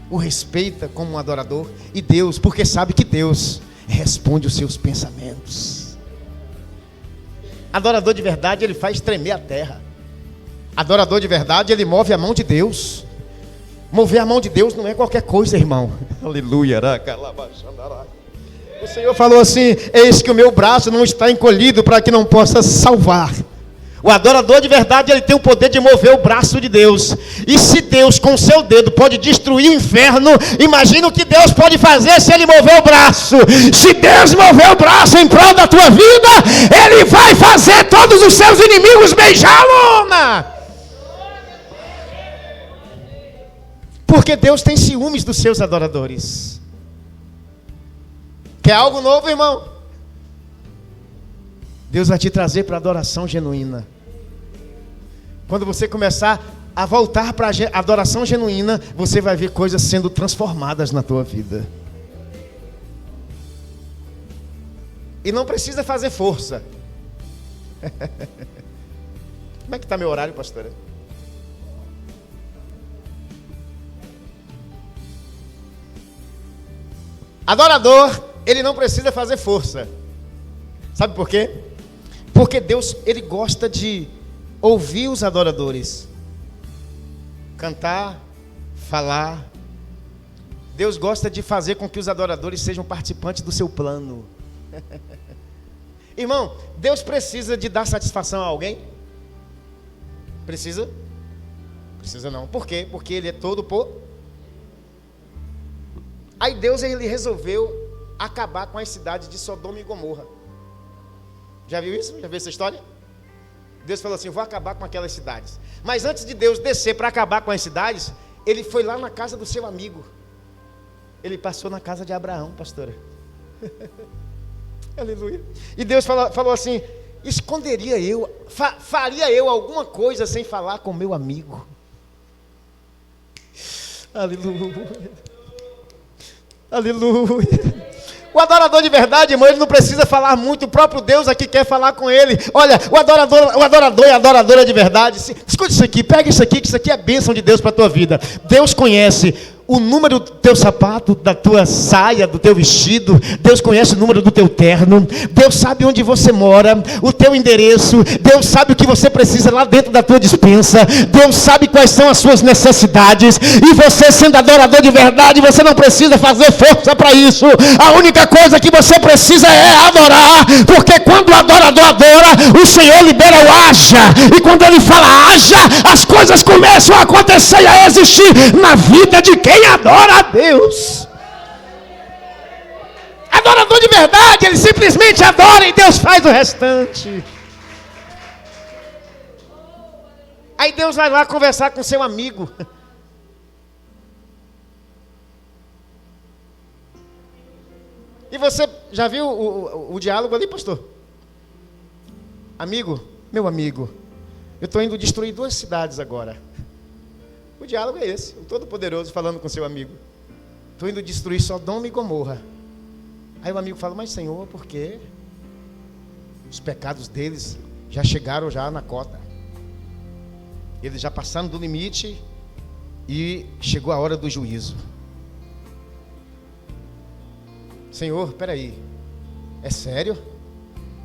O respeita como um adorador. E Deus, porque sabe que Deus responde os seus pensamentos. Adorador de verdade, ele faz tremer a terra. Adorador de verdade, ele move a mão de Deus. Mover a mão de Deus não é qualquer coisa, irmão. Aleluia. O Senhor falou assim: eis que o meu braço não está encolhido para que não possa salvar. O adorador de verdade, ele tem o poder de mover o braço de Deus. E se Deus com o seu dedo pode destruir o inferno, imagina o que Deus pode fazer se ele mover o braço. Se Deus mover o braço em prol da tua vida, ele vai fazer todos os seus inimigos beijar a lona. Porque Deus tem ciúmes dos seus adoradores. Quer algo novo, irmão? Deus vai te trazer para a adoração genuína. Quando você começar a voltar para a adoração genuína, você vai ver coisas sendo transformadas na tua vida. E não precisa fazer força. Como é que está meu horário, pastora? Adorador, ele não precisa fazer força. Sabe por quê? Porque Deus, ele gosta de ouvir os adoradores. Cantar, falar. Deus gosta de fazer com que os adoradores sejam participantes do seu plano. Irmão, Deus precisa de dar satisfação a alguém? Precisa? Precisa não. Por quê? Porque ele é todo por... Aí Deus, ele resolveu acabar com as cidades de Sodoma e Gomorra. Já viu isso? Já viu essa história? Deus falou assim: vou acabar com aquelas cidades. Mas antes de Deus descer para acabar com as cidades, ele foi lá na casa do seu amigo. Ele passou na casa de Abraão, pastora. Aleluia. E Deus falou assim: esconderia eu, faria eu alguma coisa sem falar com meu amigo? Aleluia. Aleluia. O adorador de verdade, irmão, ele não precisa falar muito. O próprio Deus aqui quer falar com ele. Olha, o adorador e a adoradora de verdade. Escute isso aqui, pega isso aqui, que isso aqui é bênção de Deus para a tua vida. Deus conhece o número do teu sapato, da tua saia, do teu vestido. Deus conhece o número do teu terno. Deus sabe onde você mora, o teu endereço. Deus sabe o que você precisa lá dentro da tua despensa. Deus sabe quais são as suas necessidades. E você, sendo adorador de verdade, você não precisa fazer força para isso. A única coisa que você precisa é adorar. Porque quando o adorador adora, o Senhor libera o haja. E quando ele fala haja, as coisas começam a acontecer e a existir na vida de quem adora a Deus. Adorador de verdade, ele simplesmente adora e Deus faz o restante. Aí Deus vai lá conversar com seu amigo. E você já viu o diálogo ali, pastor? Amigo, meu amigo, eu estou indo destruir 2 cidades agora. O diálogo é esse, o Todo-Poderoso falando com seu amigo. Estou indo destruir Sodoma e Gomorra. Aí o amigo fala, mas Senhor, por quê? Os pecados deles já chegaram já na cota. Eles já passaram do limite e chegou a hora do juízo. Senhor, peraí, é sério?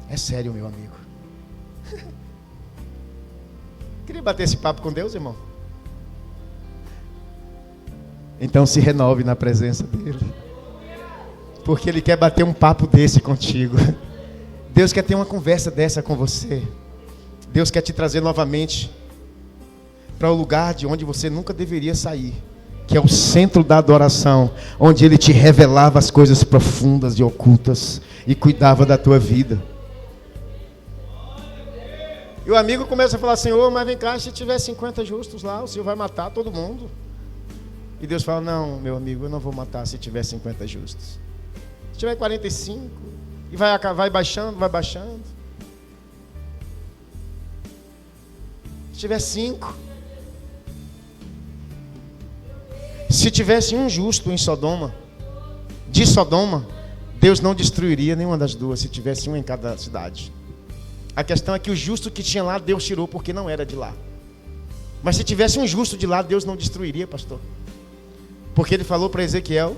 É sério, meu amigo. Queria bater esse papo com Deus, irmão? Então se renove na presença dele. Porque ele quer bater um papo desse contigo. Deus quer ter uma conversa dessa com você. Deus quer te trazer novamente para o lugar de onde você nunca deveria sair, que é o centro da adoração, onde ele te revelava as coisas profundas e ocultas e cuidava da tua vida. E o amigo começa a falar, Senhor, mas vem cá, se tiver 50 justos lá, o Senhor vai matar todo mundo. E Deus fala, não, meu amigo, eu não vou matar se tiver 50 justos. Se tiver 45, e vai baixando, vai baixando. Se tiver 5. Se tivesse um justo em Sodoma, de Sodoma, Deus não destruiria nenhuma das duas, se tivesse um em cada cidade. A questão é que o justo que tinha lá, Deus tirou porque não era de lá. Mas se tivesse um justo de lá, Deus não destruiria, pastor. Porque ele falou para Ezequiel,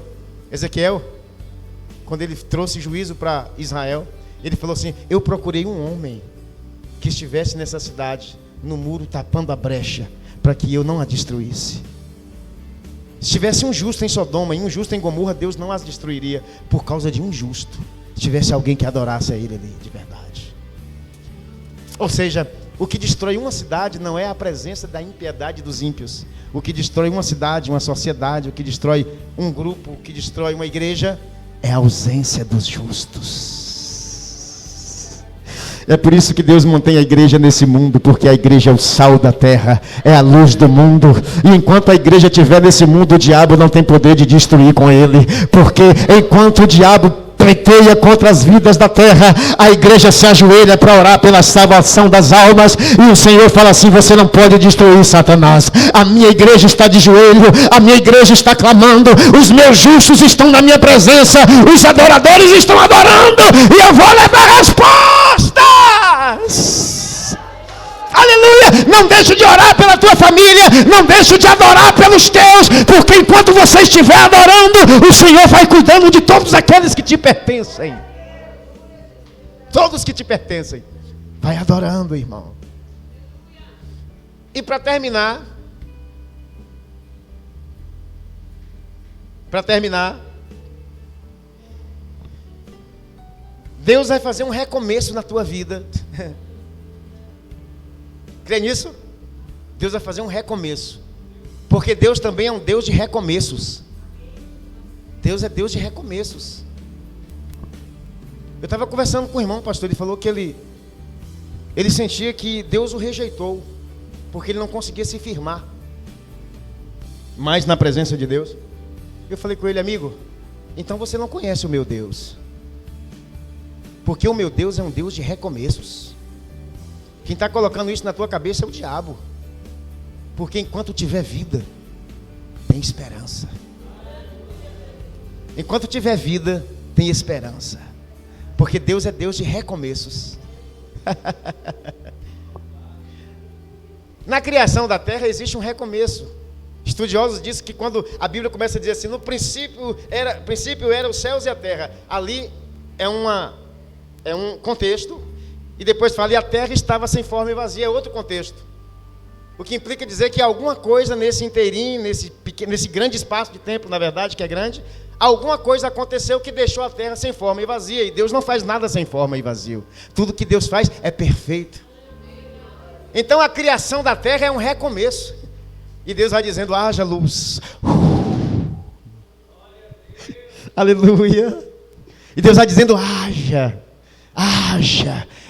quando ele trouxe juízo para Israel, ele falou assim, eu procurei um homem que estivesse nessa cidade, no muro, tapando a brecha, para que eu não a destruísse. Se tivesse um justo em Sodoma e um justo em Gomorra, Deus não as destruiria por causa de um justo. Se tivesse alguém que adorasse a ele ali, de verdade. Ou seja, o que destrói uma cidade não é a presença da impiedade dos ímpios. O que destrói uma cidade, uma sociedade, o que destrói um grupo, o que destrói uma igreja, é a ausência dos justos. É por isso que Deus mantém a igreja nesse mundo, porque a igreja é o sal da terra, é a luz do mundo. E enquanto a igreja estiver nesse mundo, o diabo não tem poder de destruir com ele. Porque enquanto o diabo pleiteia contra as vidas da terra, a igreja se ajoelha para orar pela salvação das almas, e o Senhor fala assim, você não pode destruir Satanás, a minha igreja está de joelho, a minha igreja está clamando, os meus justos estão na minha presença, os adoradores estão adorando, e eu vou levar respostas. Aleluia, não deixe de orar pela tua família, não deixe de adorar pelos teus, porque enquanto você estiver adorando, o Senhor vai cuidando de todos aqueles que te pertencem. Todos que te pertencem. Vai adorando, irmão. E para terminar, Deus vai fazer um recomeço na tua vida. Crê nisso? Deus vai fazer um recomeço. Porque Deus também é um Deus de recomeços. Deus é Deus de recomeços. Eu estava conversando com o irmão, pastor, ele falou que ele sentia que Deus o rejeitou, porque ele não conseguia se firmar mais na presença de Deus. Eu falei com ele, amigo, então você não conhece o meu Deus. Porque o meu Deus é um Deus de recomeços. Quem está colocando isso na tua cabeça é o diabo. Porque enquanto tiver vida, tem esperança. Enquanto tiver vida, tem esperança. Porque Deus é Deus de recomeços. Na criação da terra existe um recomeço. Estudiosos dizem que quando a Bíblia começa a dizer assim, no princípio era os céus e a terra, ali é um contexto, e depois fala, e a terra estava sem forma e vazia, é outro contexto. O que implica dizer que alguma coisa nesse inteirinho, nesse grande espaço de tempo, na verdade, que é grande, alguma coisa aconteceu que deixou a terra sem forma e vazia, e Deus não faz nada sem forma e vazio. Tudo que Deus faz é perfeito. Então a criação da terra é um recomeço. E Deus vai dizendo, haja luz. Aleluia. E Deus vai dizendo, haja.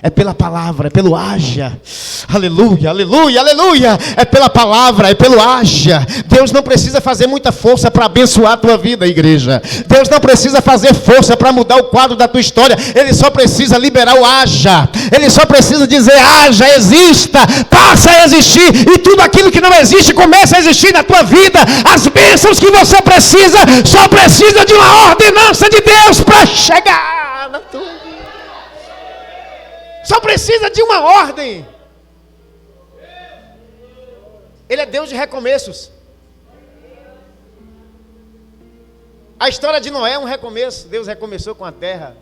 É pela palavra, é pelo haja. Aleluia, aleluia, aleluia. É pela palavra, é pelo haja. Deus não precisa fazer muita força para abençoar a tua vida, igreja. Deus não precisa fazer força para mudar o quadro da tua história. Ele só precisa liberar o haja. Ele só precisa dizer, haja, exista, passa a existir. E tudo aquilo que não existe começa a existir na tua vida. As bênçãos que você precisa, só precisa de uma ordenança de Deus para chegar na tua vida. Só precisa de uma ordem. Ele é Deus de recomeços. A história de Noé é um recomeço. Deus recomeçou com a terra.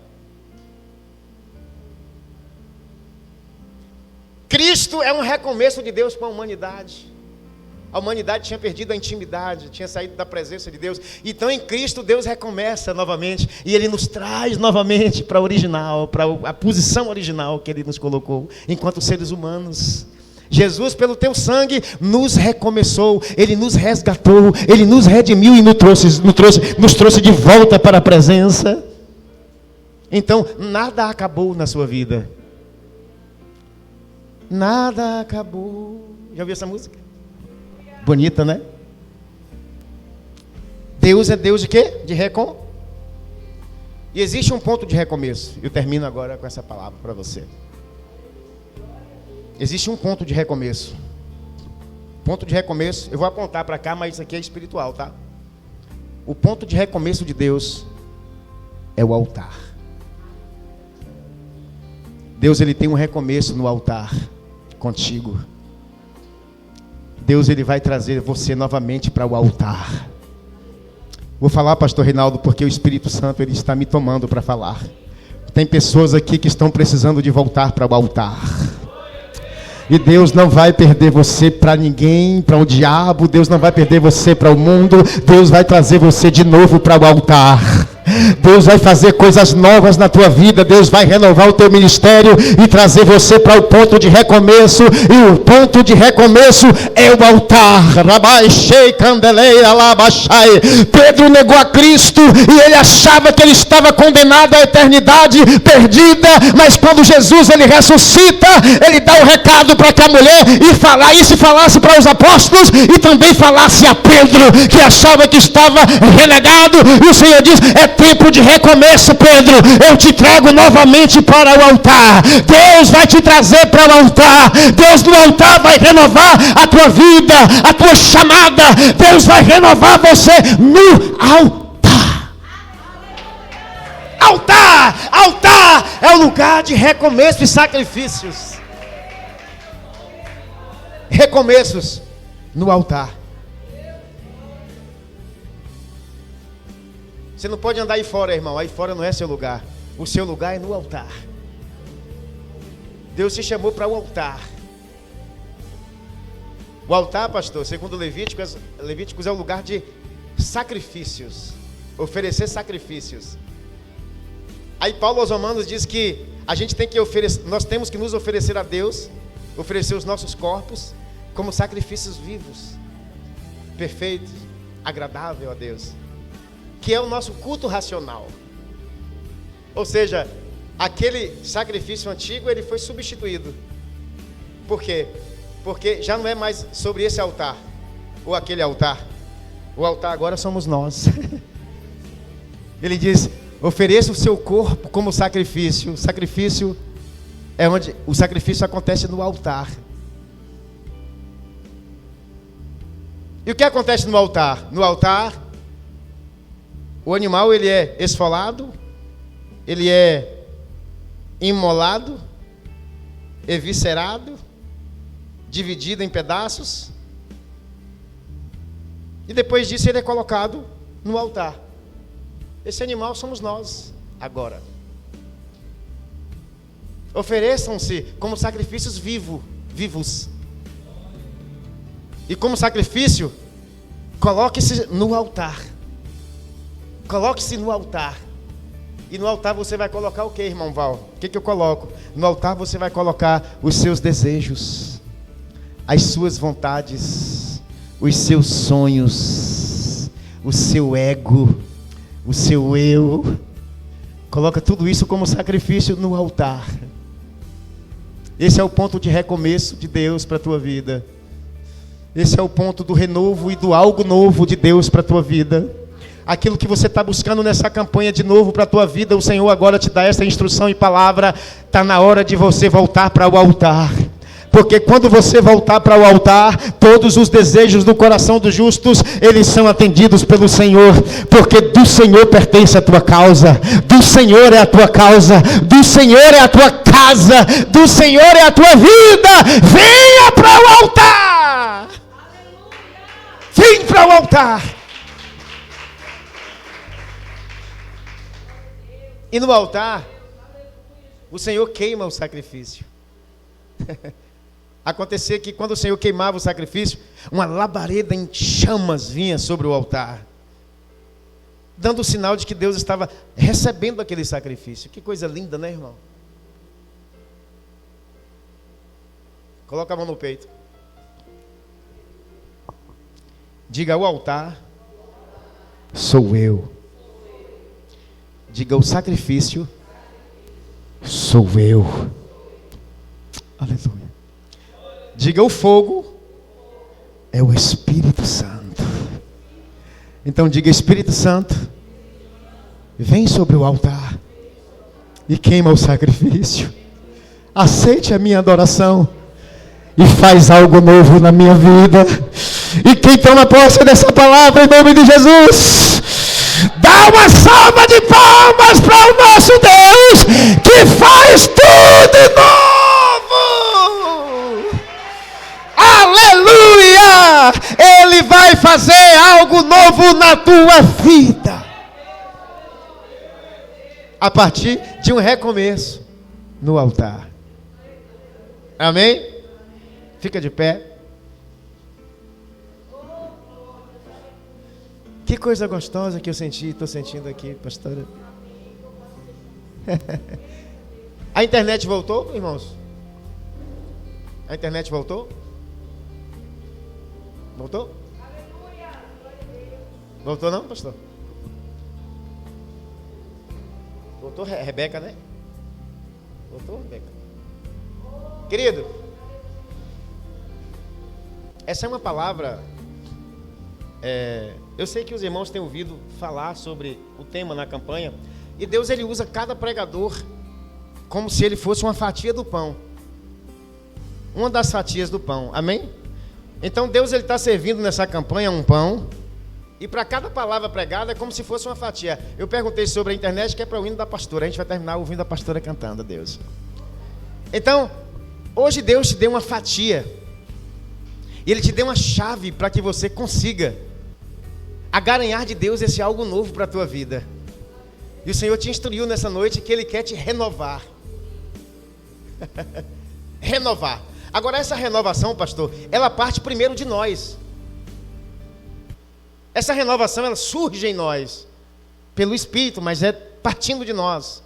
Cristo é um recomeço de Deus com a humanidade. A humanidade tinha perdido a intimidade, tinha saído da presença de Deus. Então em Cristo Deus recomeça novamente. E Ele nos traz novamente para a original, para a posição original que Ele nos colocou, enquanto seres humanos. Jesus, pelo teu sangue, nos recomeçou. Ele nos resgatou, Ele nos redimiu e nos trouxe de volta para a presença. Então nada acabou na sua vida. Nada acabou. Já ouviu essa música? Bonita, né? Deus é Deus de quê? De E existe um ponto de recomeço. Eu termino agora com essa palavra para você. Existe um ponto de recomeço. Ponto de recomeço. Eu vou apontar para cá, mas isso aqui é espiritual, tá? O ponto de recomeço de Deus é o altar. Deus, Ele tem um recomeço no altar contigo. Deus, Ele vai trazer você novamente para o altar. Vou falar, pastor Reinaldo, porque o Espírito Santo, Ele está me tomando para falar. Tem pessoas aqui que estão precisando de voltar para o altar. E Deus não vai perder você para ninguém, para o diabo. Deus não vai perder você para o mundo. Deus vai trazer você de novo para o altar. Deus vai fazer coisas novas na tua vida. Deus vai renovar o teu ministério e trazer você para o ponto de recomeço. E o ponto de recomeço é o altar. Pedro negou a Cristo e ele achava que ele estava condenado à eternidade perdida. Mas quando Jesus ele ressuscita, ele dá o recado para que a mulher se falasse para os apóstolos e também falasse a Pedro, que achava que estava renegado. E o Senhor diz, é tempo de recomeço, Pedro. Eu te trago novamente para o altar. Deus vai te trazer para o altar. Deus no altar vai renovar a tua vida, a tua chamada. Deus vai renovar você no altar. Altar é o lugar de recomeço e sacrifícios. Recomeços no altar. Você não pode andar aí fora, irmão. Aí fora não é seu lugar. O seu lugar é no altar. Deus te chamou para o altar. O altar, pastor, segundo Levíticos, é o lugar de sacrifícios. Oferecer sacrifícios. Aí Paulo aos Romanos diz que nós temos que nos oferecer a Deus, oferecer os nossos corpos como sacrifícios vivos, perfeitos, agradável a Deus, que é o nosso culto racional. Ou seja, aquele sacrifício antigo, ele foi substituído. Por quê? Porque já não é mais sobre esse altar, ou aquele altar. O altar agora somos nós. Ele diz, ofereça o seu corpo como sacrifício. O sacrifício é onde o sacrifício acontece no altar. E o que acontece no altar? No altar, o animal ele é esfolado, ele é imolado, eviscerado, dividido em pedaços, e depois disso ele é colocado no altar. Esse animal somos nós agora. Ofereçam-se como sacrifícios vivos. E como sacrifício, coloque-se no altar. Coloque-se no altar. E no altar você vai colocar o que, irmão Val? O que eu coloco? No altar você vai colocar os seus desejos, as suas vontades, os seus sonhos, o seu ego, o seu eu. Coloca tudo isso como sacrifício no altar. Esse é o ponto de recomeço de Deus para a tua vida. Esse é o ponto do renovo e do algo novo de Deus para a tua vida. Aquilo que você está buscando nessa campanha de novo para a tua vida, o Senhor agora te dá essa instrução e palavra. Está na hora de você voltar para o altar. Porque quando você voltar para o altar, todos os desejos do coração dos justos, eles são atendidos pelo Senhor. Porque do Senhor pertence a tua causa, do Senhor é a tua causa, do Senhor é a tua casa, do Senhor é a tua vida. Venha para o altar. Vem para o altar. E no altar, o Senhor queima o sacrifício. Acontecia que quando o Senhor queimava o sacrifício, uma labareda em chamas vinha sobre o altar, dando o sinal de que Deus estava recebendo aquele sacrifício. Que coisa linda, né, irmão? Coloca a mão no peito. Diga: o altar sou eu. Diga: o sacrifício sou eu. Aleluia. Diga: o fogo é o Espírito Santo. Então diga: Espírito Santo, vem sobre o altar e queima o sacrifício. Aceite a minha adoração e faz algo novo na minha vida. E quem toma posse dessa palavra em nome de Jesus, dá uma salva de palmas para o nosso Deus, que faz tudo novo. Aleluia! Ele vai fazer algo novo na tua vida, a partir de um recomeço no altar. Amém? Fica de pé. Que coisa gostosa que eu senti, estou sentindo aqui, pastora. A internet voltou, irmãos? A internet voltou? Voltou? Voltou não, pastor? Voltou, Rebeca, né? Voltou, Rebeca? Querido, essa é uma palavra... eu sei que os irmãos têm ouvido falar sobre o tema na campanha, e Deus, ele usa cada pregador como se ele fosse uma fatia do pão, uma das fatias do pão, amém? Então Deus, ele está servindo nessa campanha um pão, e para cada palavra pregada é como se fosse uma fatia. Eu perguntei sobre a internet, que é para o hino da pastora. A gente vai terminar ouvindo a pastora cantando a Deus. Então, hoje Deus te deu uma fatia, e Ele te deu uma chave para que você consiga agaranhar de Deus esse algo novo para a tua vida. E o Senhor te instruiu nessa noite que Ele quer te renovar. Renovar. Agora, essa renovação, pastor, ela parte primeiro de nós. Essa renovação, ela surge em nós pelo Espírito, mas é partindo de nós.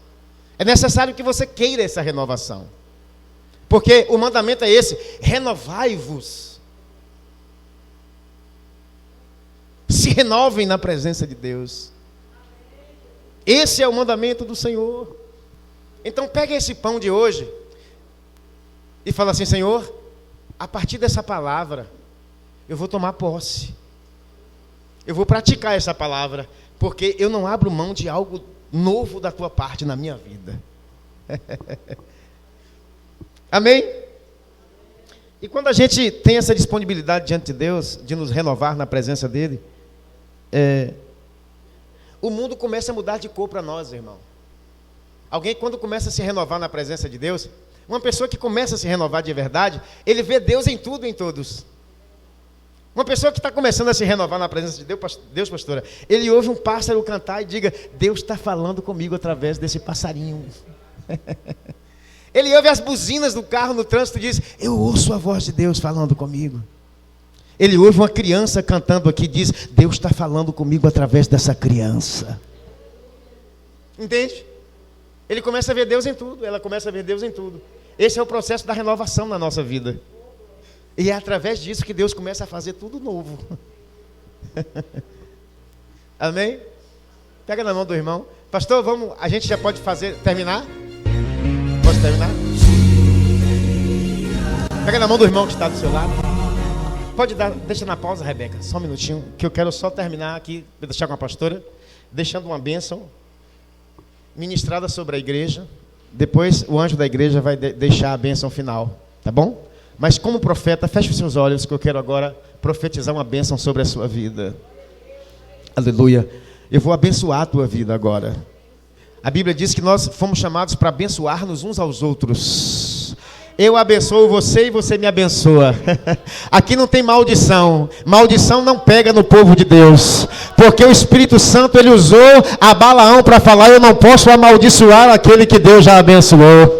É necessário que você queira essa renovação, porque o mandamento é esse: renovai-vos. Se renovem na presença de Deus. Esse é o mandamento do Senhor. Então pega esse pão de hoje e fala assim: Senhor, a partir dessa palavra eu vou tomar posse, eu vou praticar essa palavra, porque eu não abro mão de algo novo da tua parte na minha vida. Amém? E quando a gente tem essa disponibilidade diante de Deus, de nos renovar na presença dEle, o mundo começa a mudar de cor para nós, irmão. Alguém, quando começa a se renovar na presença de Deus, uma pessoa que começa a se renovar de verdade, ele vê Deus em tudo e em todos. Uma pessoa que está começando a se renovar na presença de Deus, pastora, ele ouve um pássaro cantar e diga: Deus está falando comigo através desse passarinho. Ele ouve as buzinas do carro no trânsito e diz: eu ouço a voz de Deus falando comigo. Ele ouve uma criança cantando aqui e diz: Deus está falando comigo através dessa criança. Entende? Ele começa a ver Deus em tudo, ela começa a ver Deus em tudo. Esse é o processo da renovação na nossa vida. E é através disso que Deus começa a fazer tudo novo. Amém? Pega na mão do irmão. Pastor, vamos, a gente já pode terminar? Posso terminar? Pega na mão do irmão que está do seu lado. Pode dar, deixa na pausa, Rebeca, só um minutinho, que eu quero só terminar aqui, deixar com a pastora, deixando uma bênção ministrada sobre a igreja. Depois o anjo da igreja vai deixar a bênção final, tá bom? Mas como profeta, feche os seus olhos, que eu quero agora profetizar uma bênção sobre a sua vida. Aleluia. Eu vou abençoar a tua vida agora. A Bíblia diz que nós fomos chamados para abençoar-nos uns aos outros. Eu abençoo você e você me abençoa. Aqui não tem maldição. Maldição não pega no povo de Deus. Porque o Espírito Santo, ele usou a Balaão para falar: eu não posso amaldiçoar aquele que Deus já abençoou.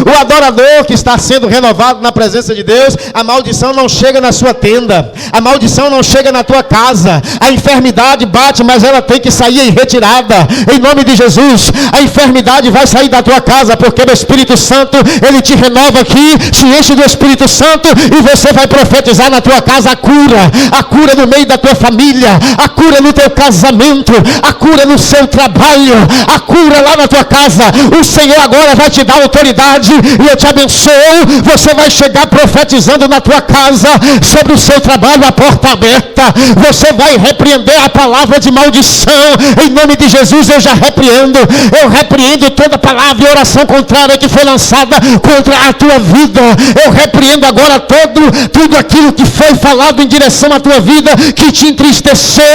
O adorador que está sendo renovado na presença de Deus, a maldição não chega na sua tenda. A maldição não chega na tua casa. A enfermidade bate, mas ela tem que sair em retirada. Em nome de Jesus, a enfermidade vai sair da tua casa, porque o Espírito Santo, ele te renova aqui, se enche do Espírito Santo e você vai profetizar na tua casa a cura no meio da tua família, a cura no teu casamento, a cura no seu trabalho, a cura lá na tua casa. O Senhor agora vai te dar autoridade e eu te abençoo. Você vai chegar profetizando na tua casa sobre o seu trabalho, a porta aberta. Você vai repreender a palavra de maldição. Em nome de Jesus eu já repreendo. Eu repreendo toda palavra e oração contrária que foi lançada contra a tua vida. Eu repreendo agora tudo aquilo que foi falado em direção à tua vida, que te entristeceu,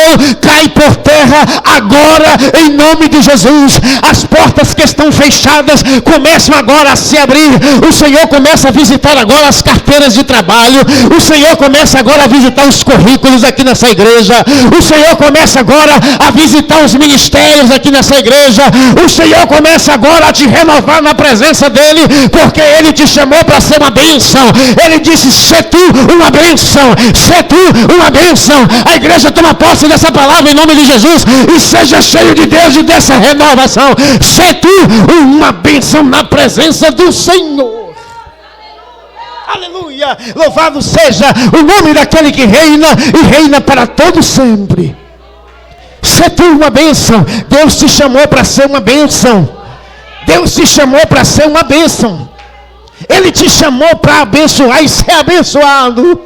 cai por terra agora, em nome de Jesus. As portas que estão fechadas começam agora a se abrir. O Senhor começa a visitar agora as carteiras de trabalho. O Senhor começa agora a visitar os currículos aqui nessa igreja. O Senhor começa agora a visitar os ministérios aqui nessa igreja. O Senhor começa agora a te renovar na presença dEle, porque Ele te chamou para ser uma bênção. Ele disse: sê tu uma bênção, sê tu uma bênção. A igreja toma posse dessa palavra em nome de Jesus e seja cheio de Deus e dessa renovação. Sê tu uma bênção na presença do Senhor. Aleluia! Louvado seja o nome daquele que reina e reina para todo sempre. Sê tu uma bênção. Deus te chamou para ser uma bênção. Deus te chamou para ser uma bênção. Ele te chamou para abençoar e ser abençoado.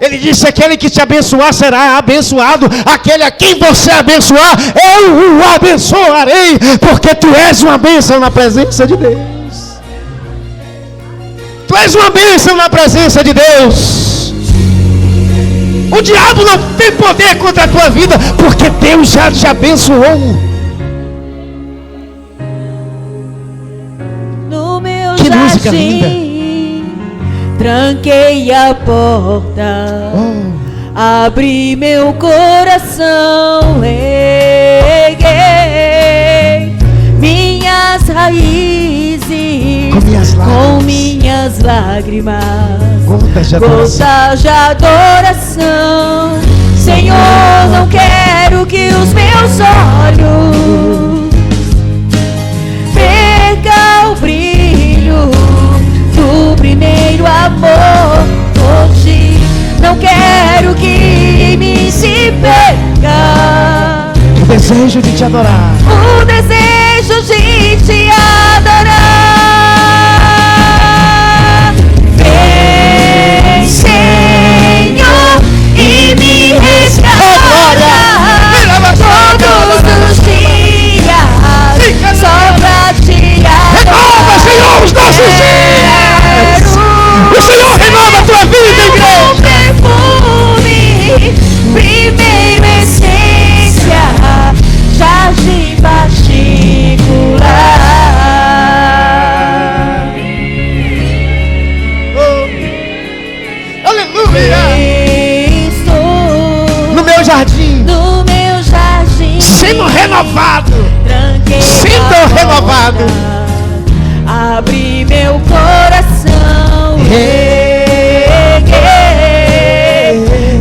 Ele disse: aquele que te abençoar será abençoado. Aquele a quem você abençoar, eu o abençoarei. Porque tu és uma bênção na presença de Deus. Tu és uma bênção na presença de Deus. O diabo não tem poder contra a tua vida, porque Deus já te abençoou. Que música linda. Tranquei a porta, abri meu coração, reguei minhas raízes com minhas lágrimas, gotas de adoração. Senhor, não quero que os meus olhos percam o brilho do primeiro amor. Hoje não quero que me se perca o desejo de te adorar, o desejo de te adorar. Vem, Senhor, e me resgata todos os dias, só pra te adorar. Renova, Senhor, os nossos dias. O Senhor renova a tua vida, igreja. Perfume, primeira essência, jardim particular. lado. Abri meu coração, reguei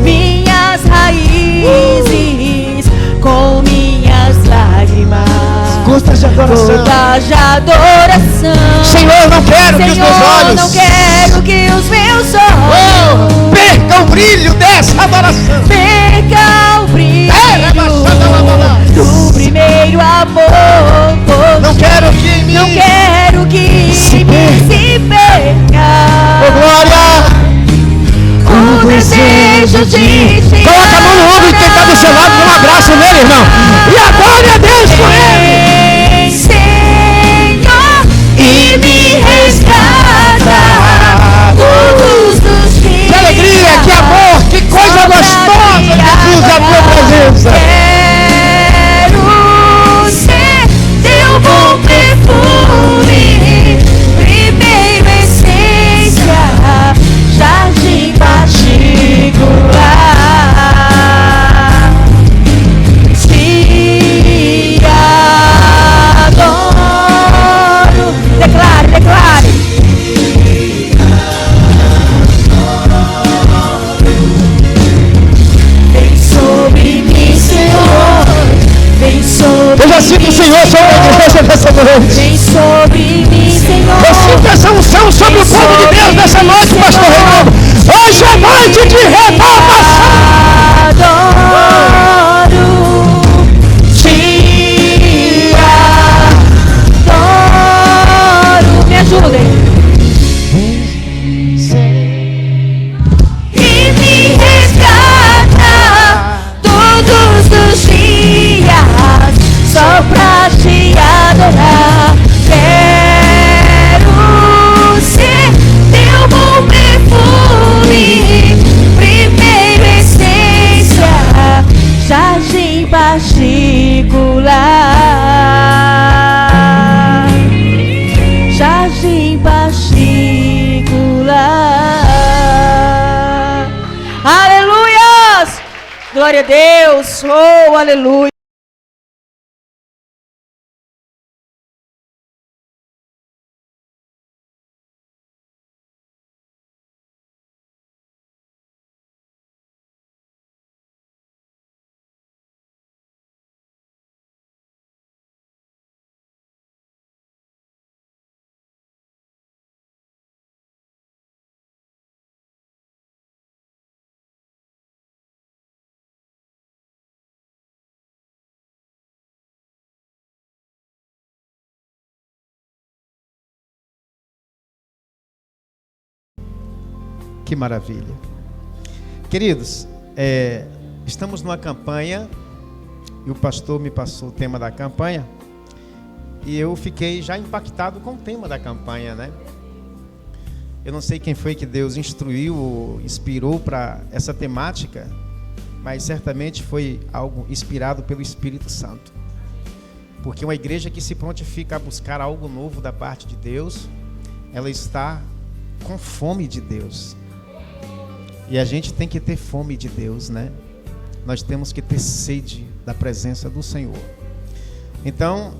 minhas raízes com minhas lágrimas. Gotas de adoração. Gotas de adoração. Senhor, não quero que os meus olhos, não quero que os meus olhos percam o brilho dessa adoração. Perca o brilho do primeiro amor. Não quero que em mim, não quero que se perca. Oh glória, o desejo de te coloca a mão no ombro de quem está do seu lado, dá um abraço nele, irmão. E adore a Deus por ele, Senhor, e me resgata. Que alegria, que amor, que coisa gostosa, Jesus, a tua presença. Quero ser teu bom perfume, primeiro essência, jardim particular. Te adoro. Declare, declare. Vem sobre mim, Senhor. Vem sobre Eu já sinto o Senhor sobre a igreja nessa noite. Vem sobre mim, Senhor. Eu sinto essa unção sobre o povo de Deus nessa noite, pastor Reinaldo. Hoje é noite de renovação. Adoro, te adoro. Me ajudem. E me resgata todos os dias, só pra te adorar. Quero ser teu bom perfume, primeiro essência, jardim particular. Jardim particular. Aleluias! Glória a Deus! Oh, aleluia! Que maravilha. Queridos, estamos numa campanha e o pastor me passou o tema da campanha e eu fiquei já impactado com o tema da campanha, né? Eu não sei quem foi que Deus instruiu ou inspirou para essa temática, mas certamente foi algo inspirado pelo Espírito Santo. Porque uma igreja que se prontifica a buscar algo novo da parte de Deus, ela está com fome de Deus. E a gente tem que ter fome de Deus, né? Nós temos que ter sede da presença do Senhor. Então,